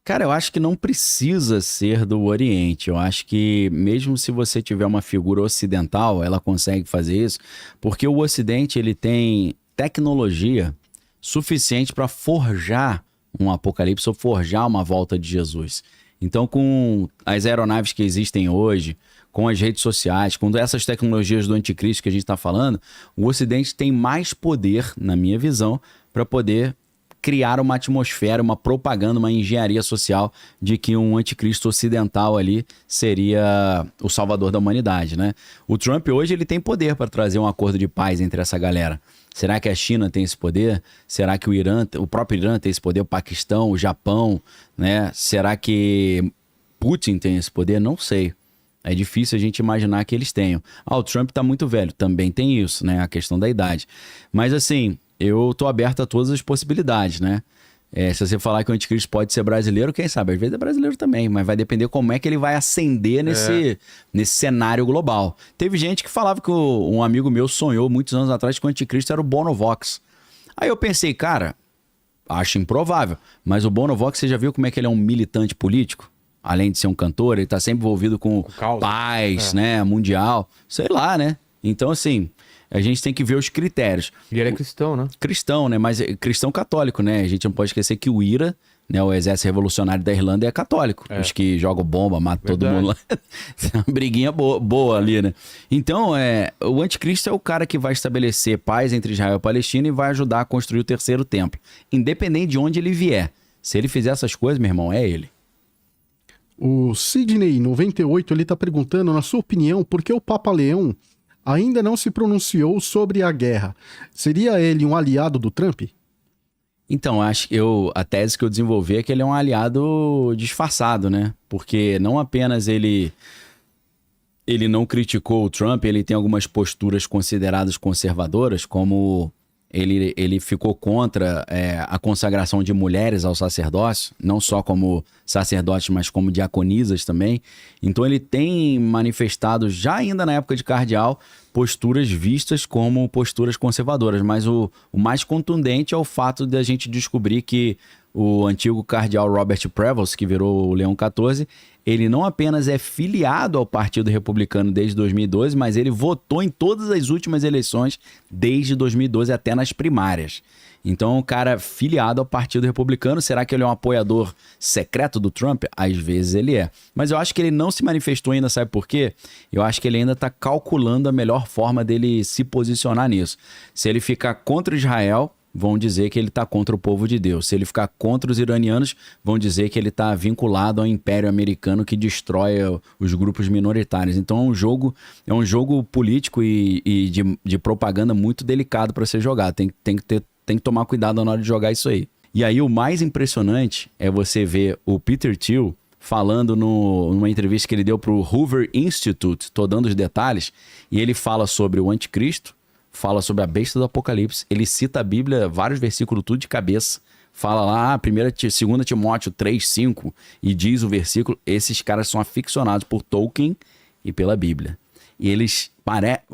Cara, eu acho que não precisa ser do Oriente. Eu acho que mesmo se você tiver uma figura ocidental, ela consegue fazer isso, porque o Ocidente ele tem tecnologia suficiente para forjar um apocalipse ou forjar uma volta de Jesus. Então, com as aeronaves que existem hoje, com as redes sociais, com essas tecnologias do anticristo que a gente está falando, o Ocidente tem mais poder, na minha visão, para poder criar uma atmosfera, uma propaganda, uma engenharia social de que um anticristo ocidental ali seria o salvador da humanidade, né? O Trump hoje ele tem poder para trazer um acordo de paz entre essa galera. Será que a China tem esse poder? Será que o próprio Irã tem esse poder? O Paquistão, o Japão, né? Será que Putin tem esse poder? Não sei. É difícil a gente imaginar que eles tenham. O Trump tá muito velho. Também tem isso, né? A questão da idade. Mas assim, eu tô aberto a todas as possibilidades, né? Se você falar que o anticristo pode ser brasileiro, quem sabe? Às vezes é brasileiro também, mas vai depender como é que ele vai ascender nesse cenário global. Teve gente que falava que um amigo meu sonhou muitos anos atrás que o anticristo era o Bono Vox. Aí eu pensei, cara, acho improvável, mas o Bono Vox, você já viu como é que ele é um militante político? além de ser um cantor, ele tá sempre envolvido com causa. paz, né, mundial, sei lá, né? Então, assim, a gente tem que ver os critérios. E ele é cristão, né? Cristão, né? Mas cristão católico, né? A gente não pode esquecer que o IRA, né, o Exército Revolucionário da Irlanda, é católico. Os que jogam bomba, matam todo mundo lá. Uma briguinha boa ali, né? Então, o anticristo é o cara que vai estabelecer paz entre Israel e Palestina e vai ajudar a construir o terceiro templo. Independente de onde ele vier. Se ele fizer essas coisas, meu irmão, é ele. O Sidney, 98, ele tá perguntando, na sua opinião, por que o Papa Leão ainda não se pronunciou sobre a guerra? Seria ele um aliado do Trump? Então, a tese que eu desenvolvi é que ele é um aliado disfarçado, né? Porque não apenas ele não criticou o Trump, ele tem algumas posturas consideradas conservadoras, como ele ficou contra a consagração de mulheres ao sacerdócio, não só como sacerdotes, mas como diaconisas também. Então ele tem manifestado, já ainda na época de cardeal, posturas vistas como posturas conservadoras. Mas o mais contundente é o fato de a gente descobrir que o antigo cardeal Robert Prevost, que virou o Leão XIV, ele não apenas é filiado ao Partido Republicano desde 2012, mas ele votou em todas as últimas eleições desde 2012 até nas primárias. Então, um cara filiado ao Partido Republicano, será que ele é um apoiador secreto do Trump? Às vezes ele é. Mas eu acho que ele não se manifestou ainda, sabe por quê? Eu acho que ele ainda está calculando a melhor forma dele se posicionar nisso. Se ele ficar contra Israel, vão dizer que ele está contra o povo de Deus. Se ele ficar contra os iranianos, vão dizer que ele está vinculado ao Império Americano que destrói os grupos minoritários. Então é um jogo político e de propaganda muito delicado para ser jogado. Tem que tomar cuidado na hora de jogar isso aí. E aí o mais impressionante é você ver o Peter Thiel falando numa entrevista que ele deu para o Hoover Institute, tô dando os detalhes, e ele fala sobre o anticristo, fala sobre a besta do Apocalipse, ele cita a Bíblia, vários versículos tudo de cabeça, fala lá, 2 Timóteo 3:5, e diz o versículo, esses caras são aficionados por Tolkien e pela Bíblia. E eles,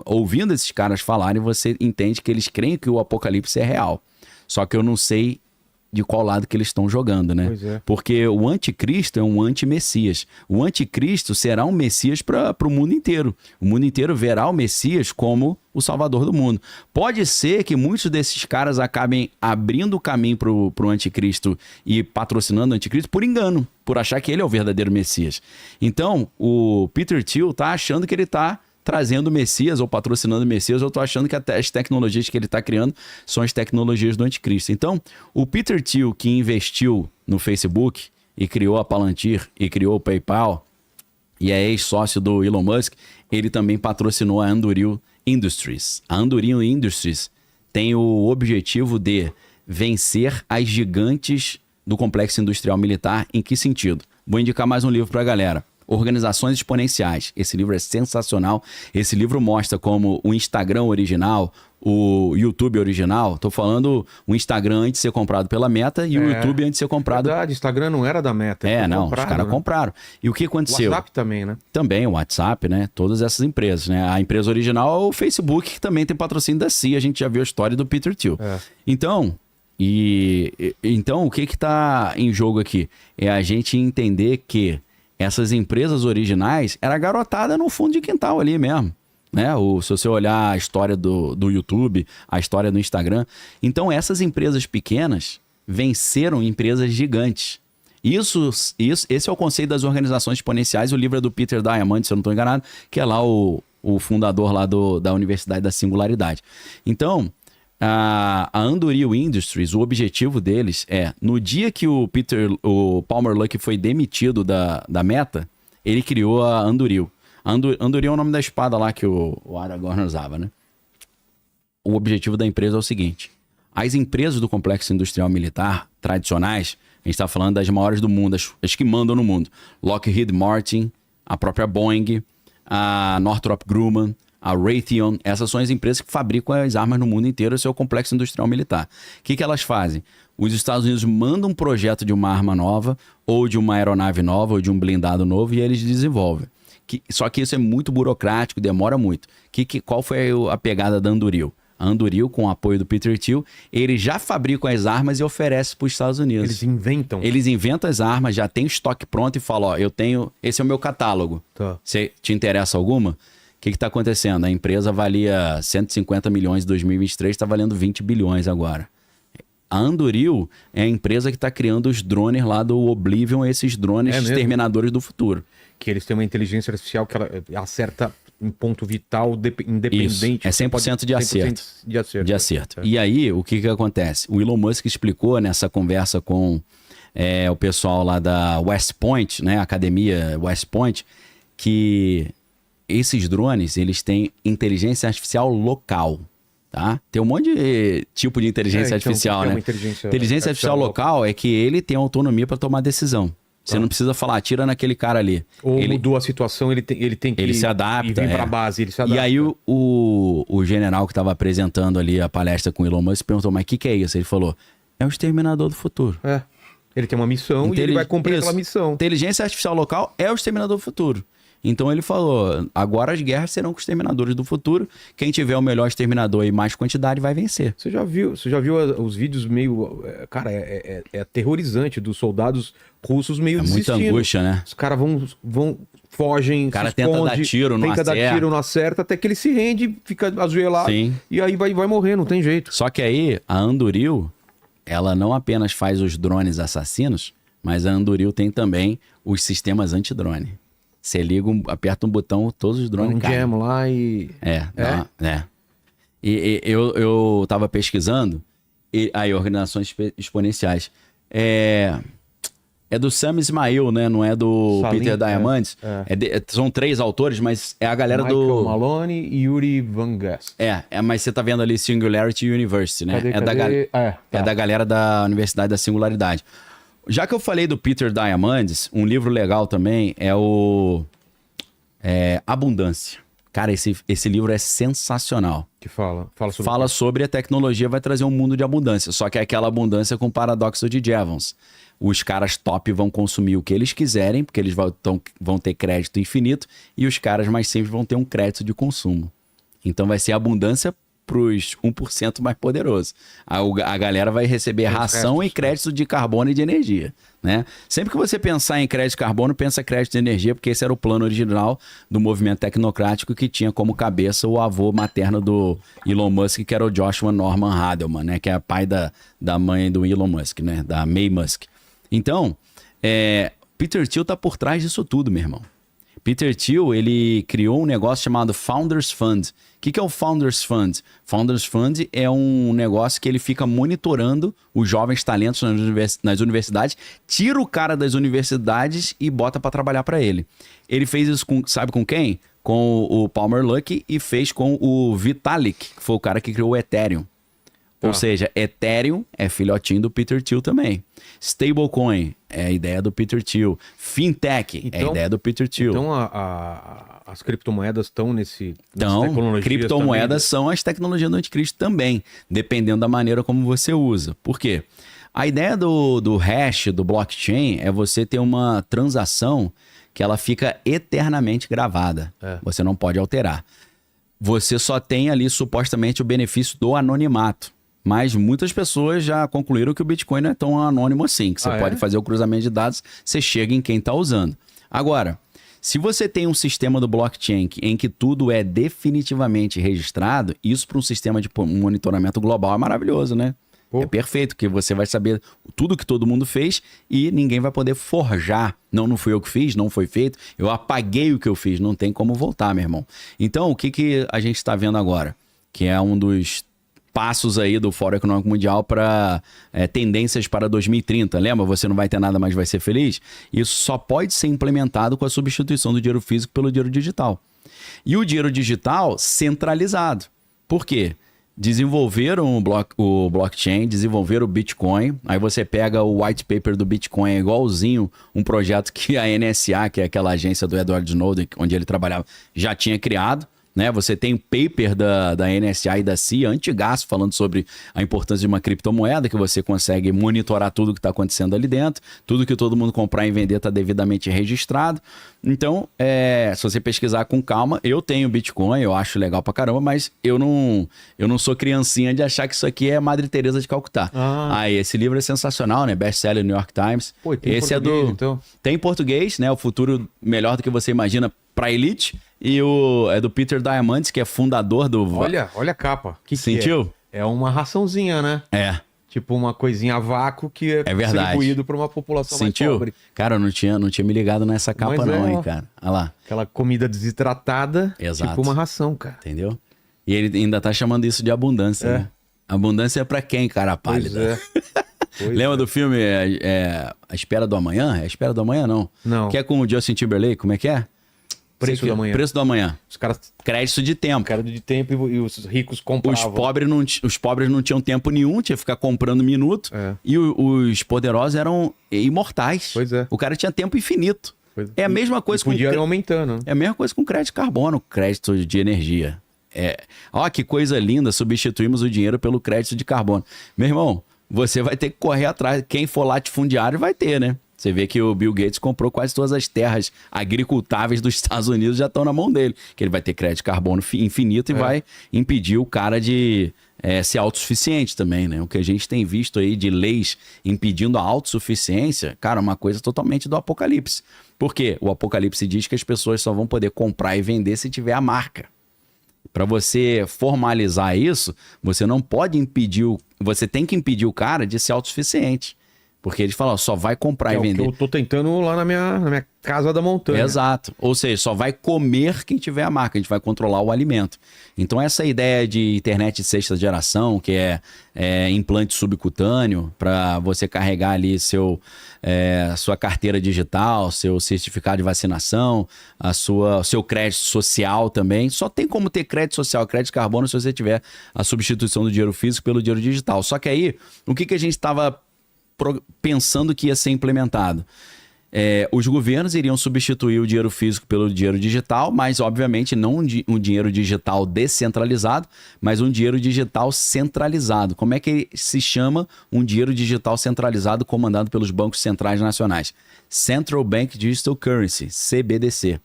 ouvindo esses caras falarem, você entende que eles creem que o Apocalipse é real. Só que eu não sei de qual lado que eles estão jogando, né? Pois é. Porque o anticristo é um anti-messias. O anticristo será um messias para o mundo inteiro. O mundo inteiro verá o Messias como o salvador do mundo. Pode ser que muitos desses caras acabem abrindo o caminho para o anticristo e patrocinando o anticristo por engano, por achar que ele é o verdadeiro Messias. Então, o Peter Thiel tá achando que ele tá trazendo o Messias ou patrocinando o Messias, eu tô achando que até as tecnologias que ele está criando são as tecnologias do anticristo. Então, o Peter Thiel, que investiu no Facebook e criou a Palantir e criou o PayPal e é ex-sócio do Elon Musk, ele também patrocinou a Anduril Industries. A Anduril Industries tem o objetivo de vencer as gigantes do complexo industrial militar. Em que sentido? Vou indicar mais um livro para a galera. Organizações Exponenciais. Esse livro é sensacional. Esse livro mostra como o Instagram original, o YouTube original, tô falando o Instagram antes de ser comprado pela Meta e o YouTube antes de ser comprado... Verdade, Instagram não era da Meta. Não, comprado, os caras compraram. E o que aconteceu? O WhatsApp também, né? Também, o WhatsApp, né? Todas essas empresas, né? A empresa original é o Facebook, que também tem patrocínio da CIA. A gente já viu a história do Peter Thiel. Então, o que tá em jogo aqui? É a gente entender que essas empresas originais era garotada no fundo de quintal ali mesmo, né? Se você olhar a história do YouTube, a história do Instagram. Então, essas empresas pequenas venceram empresas gigantes. Esse é o conceito das organizações exponenciais. O livro é do Peter Diamandis, se eu não estou enganado, que é lá o fundador lá da Universidade da Singularidade. Então, a Anduril Industries, o objetivo deles é, no dia que o Palmer Luckey foi demitido da Meta, ele criou a Anduril. Anduril é o nome da espada lá que o Aragorn usava, né? O objetivo da empresa é o seguinte: as empresas do complexo industrial militar tradicionais, a gente está falando das maiores do mundo, as que mandam no mundo, Lockheed Martin, a própria Boeing, a Northrop Grumman, a Raytheon, essas são as empresas que fabricam as armas no mundo inteiro, esse é o complexo industrial militar. O que elas fazem? Os Estados Unidos mandam um projeto de uma arma nova, ou de uma aeronave nova, ou de um blindado novo, e eles desenvolvem. Só que isso é muito burocrático, demora muito. Qual foi a pegada da Anduril? A Anduril, com o apoio do Peter Thiel, eles já fabricam as armas e oferecem para os Estados Unidos. Eles inventam. Eles inventam as armas, já tem o estoque pronto e falam, ó, eu tenho... Esse é o meu catálogo. Tá. Você te interessa alguma? O que está acontecendo? A empresa valia 150 milhões em 2023, está valendo 20 bilhões agora. A Anduril é a empresa que está criando os drones lá do Oblivion, esses drones exterminadores do futuro. Que eles têm uma inteligência artificial que ela acerta em ponto vital independente. Isso, é 100% de acerto. 100% de acerto. E aí, o que acontece? O Elon Musk explicou nessa conversa com o pessoal lá da West Point, né, academia West Point, que esses drones, eles têm inteligência artificial local. Tá? Tem um monte de tipo de inteligência artificial, né? Inteligência artificial local é que ele tem autonomia para tomar decisão. Você não precisa falar, atira naquele cara ali. Ou ele mudou a situação, ele tem que... Ele se adapta. E vem pra base, ele se adapta. E aí o general que estava apresentando ali a palestra com o Elon Musk perguntou, mas o que é isso? Ele falou, é o exterminador do futuro. Ele tem uma missão e ele vai cumprir aquela missão. Inteligência artificial local é o exterminador do futuro. Então ele falou, agora as guerras serão com os exterminadores do futuro. Quem tiver o melhor exterminador e mais quantidade vai vencer. Você já viu os vídeos meio... Cara, é aterrorizante dos soldados russos meio desistindo. Muita angústia, né? Os caras fogem, o cara tenta dar tiro, não acerta, até que ele se rende, fica ajoelhado. Sim. E aí vai morrer, não tem jeito. Só que aí a Anduril, ela não apenas faz os drones assassinos, mas a Anduril tem também os sistemas antidrone. Você liga, aperta um botão, todos os drones caem. Jam lá e... E eu tava pesquisando, aí organizações exponenciais. É do Sam Ismail, né? Não é do Salim, Peter Diamandis. São 3 autores, mas é a galera Michael Maloney e Yuri Van Gass. Mas você tá vendo ali Singularity University, né? Cadê? É da galera da Universidade da Singularidade. Já que eu falei do Peter Diamandis, um livro legal também é o Abundância. Cara, esse livro é sensacional. Que fala sobre a tecnologia vai trazer um mundo de abundância. Só que é aquela abundância com o paradoxo de Jevons. Os caras top vão consumir o que eles quiserem, porque eles vão ter crédito infinito, e os caras mais simples vão ter um crédito de consumo. Então vai ser abundância pros 1% mais poderosos. A galera vai receber ração e crédito de carbono e de energia, né? Sempre que você pensar em crédito de carbono, pensa crédito de energia, porque esse era o plano original do movimento tecnocrático que tinha como cabeça o avô materno do Elon Musk, que era o Joshua Norman Hadelman, né? Que é pai da mãe do Elon Musk, né? Da May Musk. Então, Peter Thiel tá por trás disso tudo, meu irmão. Peter Thiel, ele criou um negócio chamado Founders Fund. O que é o Founders Fund? Founders Fund é um negócio que ele fica monitorando os jovens talentos nas universidades, tira o cara das universidades e bota para trabalhar para ele. Ele fez isso sabe com quem? Com o Palmer Luckey e fez com o Vitalik, que foi o cara que criou o Ethereum. Ou seja, Ethereum é filhotinho do Peter Thiel também. Stablecoin é a ideia do Peter Thiel. Fintech é a ideia do Peter Thiel. Então as criptomoedas estão nessa tecnologia. Criptomoedas são as tecnologias do anticristo também, dependendo da maneira como você usa. Por quê? A ideia do hash, do blockchain, é você ter uma transação que ela fica eternamente gravada. Você não pode alterar. Você só tem ali supostamente o benefício do anonimato. Mas muitas pessoas já concluíram que o Bitcoin não é tão anônimo assim, que você pode fazer o cruzamento de dados, você chega em quem está usando. Agora, se você tem um sistema do blockchain em que tudo é definitivamente registrado, isso para um sistema de monitoramento global é maravilhoso, né? É perfeito, porque você vai saber tudo que todo mundo fez e ninguém vai poder forjar. Não fui eu que fiz, não foi feito, eu apaguei o que eu fiz, não tem como voltar, meu irmão. Então, o que a gente está vendo agora? Que é um dos passos aí do Fórum Econômico Mundial para tendências para 2030. Lembra? Você não vai ter nada, mas vai ser feliz? Isso só pode ser implementado com a substituição do dinheiro físico pelo dinheiro digital. E o dinheiro digital centralizado. Por quê? Desenvolveram o blockchain, desenvolveram o Bitcoin. Aí você pega o white paper do Bitcoin, é igualzinho um projeto que a NSA, que é aquela agência do Edward Snowden, onde ele trabalhava, já tinha criado. né? Você tem paper da NSA e da CIA, antigaço, falando sobre a importância de uma criptomoeda, que você consegue monitorar tudo que está acontecendo ali dentro, tudo que todo mundo comprar e vender está devidamente registrado. Então, se você pesquisar com calma, eu tenho Bitcoin, eu acho legal pra caramba, mas eu não sou criancinha de achar que isso aqui é Madre Teresa de Calcutá. Esse livro é sensacional, né? Best-seller New York Times. Pô, tem esse português, então. Tem em português, né? O futuro melhor do que você imagina pra elite. E é do Peter Diamandis, que é fundador do... Olha a capa. Que Sentiu? É uma raçãozinha, né? É. Tipo uma coisinha a vácuo que é verdade. distribuído para uma população Sentiu? mais pobre. Cara, eu não tinha me ligado nessa capa Mas não, é, hein, ó. cara. Olha lá. Aquela comida desidratada, Exato. tipo uma ração, cara. Entendeu? E ele ainda tá chamando isso de abundância, né? Abundância é pra quem, cara pálida? Lembra do filme A Espera do Amanhã? É A Espera do Amanhã, não? Não. Que é com o Justin Timberlake, como é que é? Preço do Amanhã. Preço do Amanhã. Os caras Crédito de tempo. querem de tempo e os ricos compravam. Os pobres não tinham tempo nenhum, tinha que ficar comprando minuto. E os poderosos eram imortais. Pois é. O cara tinha tempo infinito. É a mesma coisa podia ir aumentando. É a mesma coisa com crédito de carbono, crédito de energia. Ó, que coisa linda, substituímos o dinheiro pelo crédito de carbono. Meu irmão, você vai ter que correr atrás. Quem for latifundiário vai ter, né? Você vê que o Bill Gates comprou quase todas as terras agricultáveis dos Estados Unidos, já estão na mão dele. Que ele vai ter crédito de carbono infinito e vai impedir o cara de ser autossuficiente também, né? O que a gente tem visto aí de leis impedindo a autossuficiência, cara, é uma coisa totalmente do apocalipse. Por quê? O apocalipse diz que as pessoas só vão poder comprar e vender se tiver a marca. Para você formalizar isso, você não pode impedir, você tem que impedir o cara de ser autossuficiente. Porque ele fala, ó, só vai comprar e vender. O que eu tô tentando lá na minha casa da montanha. Exato. Ou seja, só vai comer quem tiver a marca, a gente vai controlar o alimento. Então essa ideia de internet de sexta geração, que é implante subcutâneo, para você carregar ali sua carteira digital, seu certificado de vacinação, seu crédito social também. Só tem como ter crédito social, crédito de carbono, se você tiver a substituição do dinheiro físico pelo dinheiro digital. Só que aí, o que a gente estava pensando que ia ser implementado? Os governos iriam substituir o dinheiro físico pelo dinheiro digital, mas obviamente não um dinheiro digital descentralizado, mas um dinheiro digital centralizado. Como é que se chama um dinheiro digital centralizado comandado pelos bancos centrais nacionais? Central Bank Digital Currency, CBDC.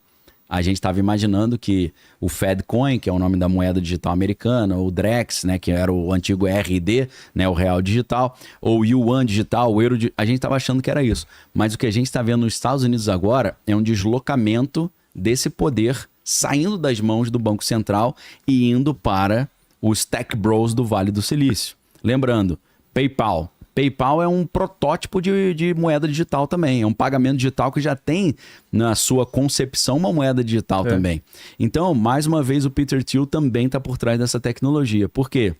A gente estava imaginando que o Fedcoin, que é o nome da moeda digital americana, o Drex, né, que era o antigo RD, né, o real digital, ou o Yuan digital, o euro, a gente estava achando que era isso. Mas o que a gente está vendo nos Estados Unidos agora é um deslocamento desse poder saindo das mãos do Banco Central e indo para os tech bros do Vale do Silício. Lembrando, PayPal. PayPal é um protótipo de moeda digital também. É um pagamento digital que já tem na sua concepção uma moeda digital também. Então, mais uma vez, o Peter Thiel também está por trás dessa tecnologia. Por quê?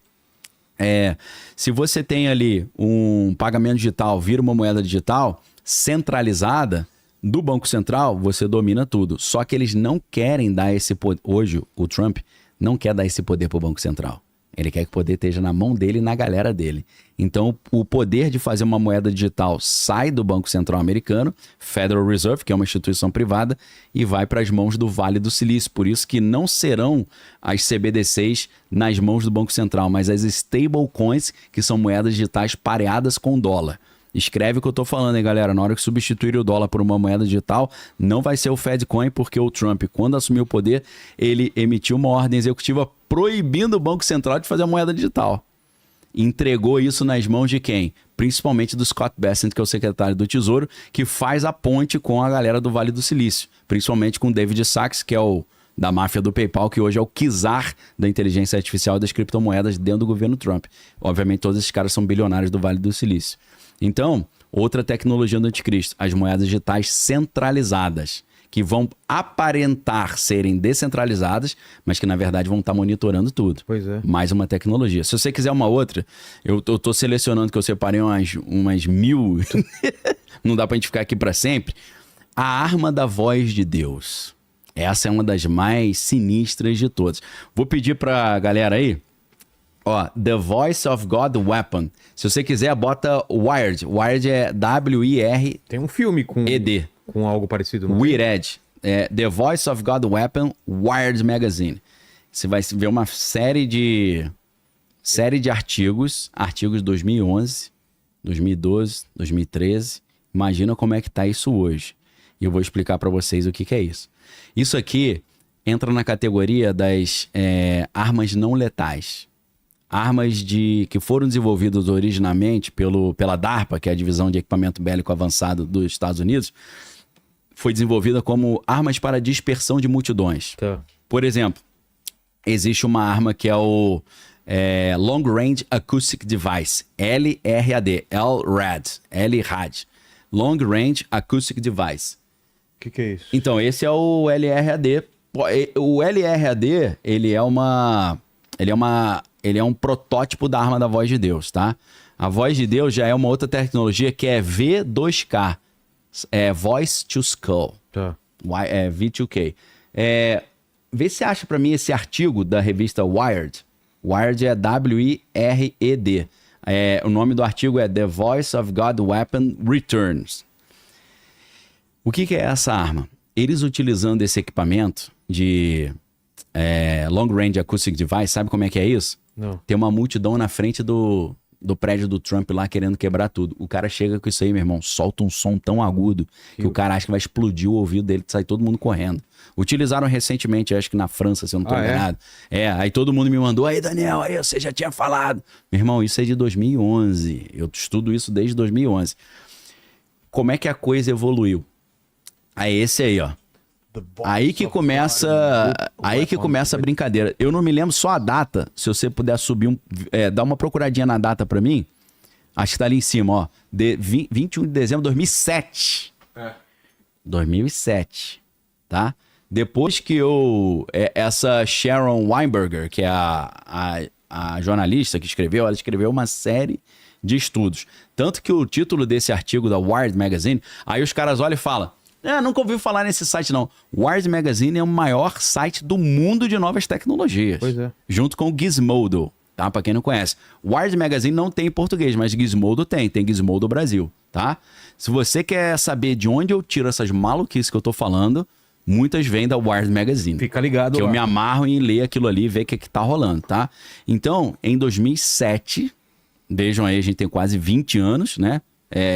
Se você tem ali um pagamento digital, vira uma moeda digital centralizada do Banco Central, você domina tudo. Só que eles não querem dar esse poder. Hoje, o Trump não quer dar esse poder para o Banco Central. Ele quer que o poder esteja na mão dele e na galera dele. Então, o poder de fazer uma moeda digital sai do Banco Central americano, Federal Reserve, que é uma instituição privada, e vai para as mãos do Vale do Silício. Por isso que não serão as CBDCs nas mãos do Banco Central, mas as stablecoins, que são moedas digitais pareadas com dólar. Escreve o que eu tô falando, hein, galera? Na hora que substituir o dólar por uma moeda digital, não vai ser o Fedcoin, porque o Trump, quando assumiu o poder, ele emitiu uma ordem executiva proibindo o Banco Central de fazer a moeda digital. Entregou isso nas mãos de quem? Principalmente do Scott Bessent, que é o secretário do Tesouro, que faz a ponte com a galera do Vale do Silício. Principalmente com o David Sachs, que é o da máfia do PayPal, que hoje é o czar da inteligência artificial e das criptomoedas dentro do governo Trump. Obviamente, todos esses caras são bilionários do Vale do Silício. Então, outra tecnologia do anticristo, as moedas digitais centralizadas, que vão aparentar serem descentralizadas, mas que na verdade vão estar monitorando tudo. Pois é. Mais uma tecnologia. Se você quiser uma outra, eu tô selecionando, que eu separei umas 1000, não dá pra gente ficar aqui para sempre. A arma da voz de Deus. Essa é uma das mais sinistras de todas. Vou pedir pra galera aí, ó, The Voice of God Weapon. Se você quiser, bota Wired. Wired é W-I-R-E-D. Tem um filme com algo parecido. Não Wired. The Voice of God Weapon, Wired Magazine. você vai ver uma série de artigos 2011, 2012, 2013. Imagina como é que tá isso hoje. E eu vou explicar para vocês o que que é isso. Isso aqui entra na categoria das armas não letais. Armas que foram desenvolvidas originalmente pela DARPA, que é a Divisão de Equipamento Bélico Avançado dos Estados Unidos, foi desenvolvida como armas para dispersão de multidões. Tá. Por exemplo, existe uma arma que é o Long Range Acoustic Device, LRAD, LRAD, Long Range Acoustic Device. O que é isso? Então, esse é o LRAD. O LRAD, ele é um protótipo da arma da Voz de Deus, tá? A Voz de Deus já é uma outra tecnologia que é V2K, Voice to Skull, Tá. V2K. Vê se acha pra mim esse artigo da revista Wired. Wired é W-I-R-E-D. O nome do artigo é The Voice of God Weapon Returns. O que é essa arma? Eles utilizando esse equipamento de Long Range Acoustic Device, sabe como é que é isso? Não. Tem uma multidão na frente do prédio do Trump lá querendo quebrar tudo. O cara chega com isso aí, meu irmão, solta um som tão agudo que o cara acha que vai explodir o ouvido dele, sai todo mundo correndo. Utilizaram recentemente, acho que na França, se eu não tô enganado. Aí todo mundo me mandou, aí Daniel, aí você já tinha falado. Meu irmão, isso é de 2011. Eu estudo isso desde 2011. Como é que a coisa evoluiu? Aí esse aí, ó. Aí que começa a brincadeira. Eu não me lembro só a data. Se você puder subir dá uma procuradinha na data pra mim. Acho que tá ali em cima, ó. 21 de dezembro de 2007. 2007, tá? Depois que essa Sharon Weinberger, que é a jornalista que escreveu, ela escreveu uma série de estudos. Tanto que o título desse artigo da Wired Magazine, aí os caras olham e falam, nunca ouvi falar nesse site não. Wired Magazine é o maior site do mundo de novas tecnologias. Pois é. Junto com o Gizmodo, tá? Pra quem não conhece. Wired Magazine não tem em português, mas Gizmodo tem Gizmodo Brasil, tá? Se você quer saber de onde eu tiro essas maluquices que eu tô falando, muitas vêm da Wired Magazine. Fica ligado que lá. eu me amarro em ler aquilo ali e ver o que tá rolando, tá? Então, em 2007, vejam aí, a gente tem quase 20 anos, né?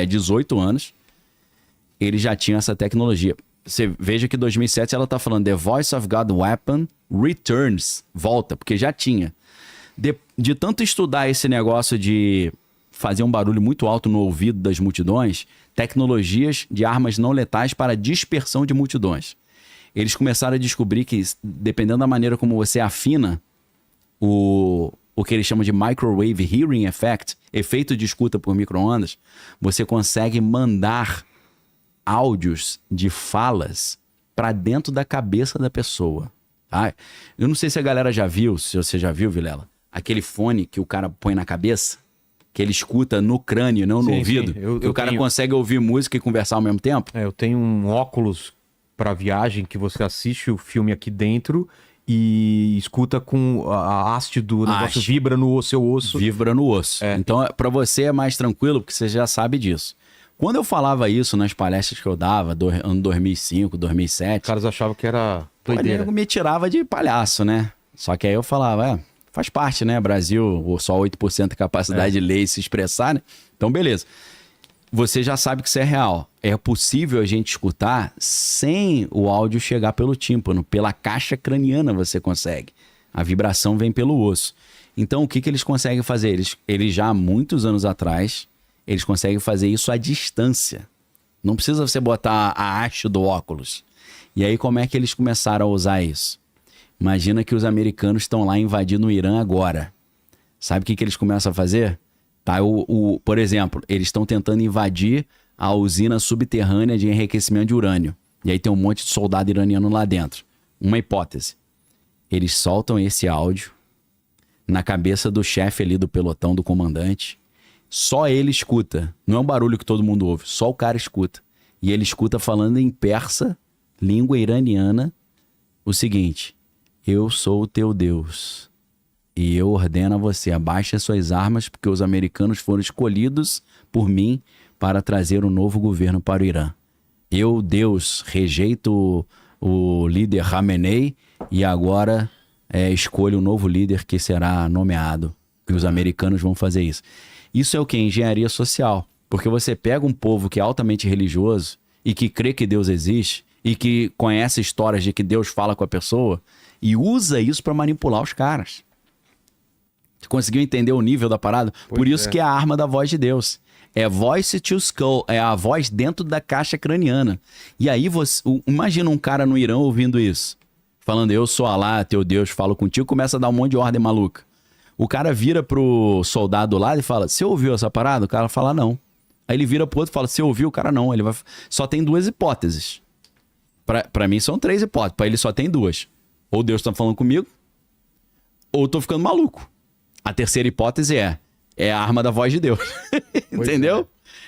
18 anos. Eles já tinham essa tecnologia. Você veja que em 2007 ela tá falando The Voice of God Weapon Returns. Volta, porque já tinha. De tanto estudar esse negócio de fazer um barulho muito alto no ouvido das multidões, tecnologias de armas não letais para dispersão de multidões. Eles começaram a descobrir que, dependendo da maneira como você afina o que eles chamam de Microwave Hearing Effect, efeito de escuta por micro-ondas, você consegue mandar áudios de falas para dentro da cabeça da pessoa. Tá? Eu não sei se a galera já viu, se você já viu, Vilela, aquele fone que o cara põe na cabeça, que ele escuta no crânio, não no ouvido, que o cara consegue ouvir música e conversar ao mesmo tempo. Eu tenho um óculos para viagem que você assiste o filme aqui dentro e escuta com a haste do negócio, vibra no seu osso. Vibra no osso. Então, para você é mais tranquilo, porque você já sabe disso. Quando eu falava isso nas palestras que eu dava, ano 2005, 2007... Os caras achavam que era doideira. Me tirava de palhaço, né? Só que aí eu falava, faz parte, né? Brasil, só 8% de capacidade de ler e se expressar, né? Então, beleza. Você já sabe que isso é real. É possível a gente escutar sem o áudio chegar pelo tímpano. Pela caixa craniana você consegue. A vibração vem pelo osso. Então, o que eles conseguem fazer? Eles já há muitos anos atrás... Eles conseguem fazer isso à distância. Não precisa você botar a haste do óculos. E aí, como é que eles começaram a usar isso? Imagina que os americanos estão lá invadindo o Irã agora. Sabe o que eles começam a fazer? Tá, por exemplo, eles estão tentando invadir a usina subterrânea de enriquecimento de urânio. E aí tem um monte de soldado iraniano lá dentro. Uma hipótese. Eles soltam esse áudio na cabeça do chefe ali do pelotão, do comandante. Só ele escuta. Não é um barulho que todo mundo ouve. Só o cara escuta. E ele escuta falando em persa, língua iraniana, o seguinte: eu sou o teu Deus. E eu ordeno a você, abaixe as suas armas, porque os americanos foram escolhidos por mim para trazer um novo governo para o Irã. Eu, Deus, rejeito o líder Khamenei e agora escolha o novo líder que será nomeado. E os americanos vão fazer isso. Isso é o que? Engenharia social. Porque você pega um povo que é altamente religioso e que crê que Deus existe e que conhece histórias de que Deus fala com a pessoa e usa isso para manipular os caras. Você conseguiu entender o nível da parada? Por isso que é a arma da voz de Deus. É voice to skull, é a voz dentro da caixa craniana. E aí imagina um cara no Irã ouvindo isso. Falando, eu sou Alá, teu Deus, falo contigo, começa a dar um monte de ordem maluca. O cara vira pro soldado lá e fala, você ouviu essa parada? O cara fala, não. Aí ele vira pro outro e fala, você ouviu? O cara não. Ele vai... Só tem 2 hipóteses. Pra mim são 3 hipóteses, pra ele só tem 2. Ou Deus tá falando comigo, ou eu tô ficando maluco. A terceira hipótese é a arma da voz de Deus. Entendeu?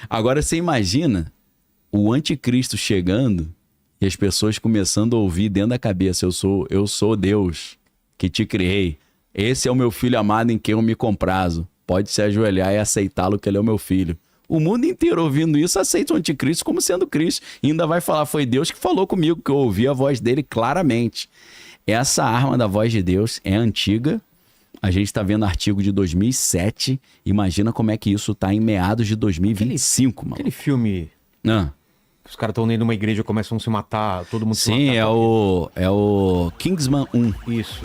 Agora você imagina o anticristo chegando e as pessoas começando a ouvir dentro da cabeça, eu sou Deus que te criei. Esse é o meu filho amado em quem eu me comprazo. Pode se ajoelhar e aceitá-lo que ele é o meu filho. O mundo inteiro ouvindo isso aceita o anticristo como sendo Cristo. E ainda vai falar, foi Deus que falou comigo, que eu ouvi a voz dele claramente. Essa arma da voz de Deus é antiga. A gente está vendo artigo de 2007. Imagina como é que isso está em meados de 2025, mano. Aquele filme... Os caras estão dentro de uma igreja e começam a se matar, todo mundo se Sim, matar. é o Kingsman 1. Isso.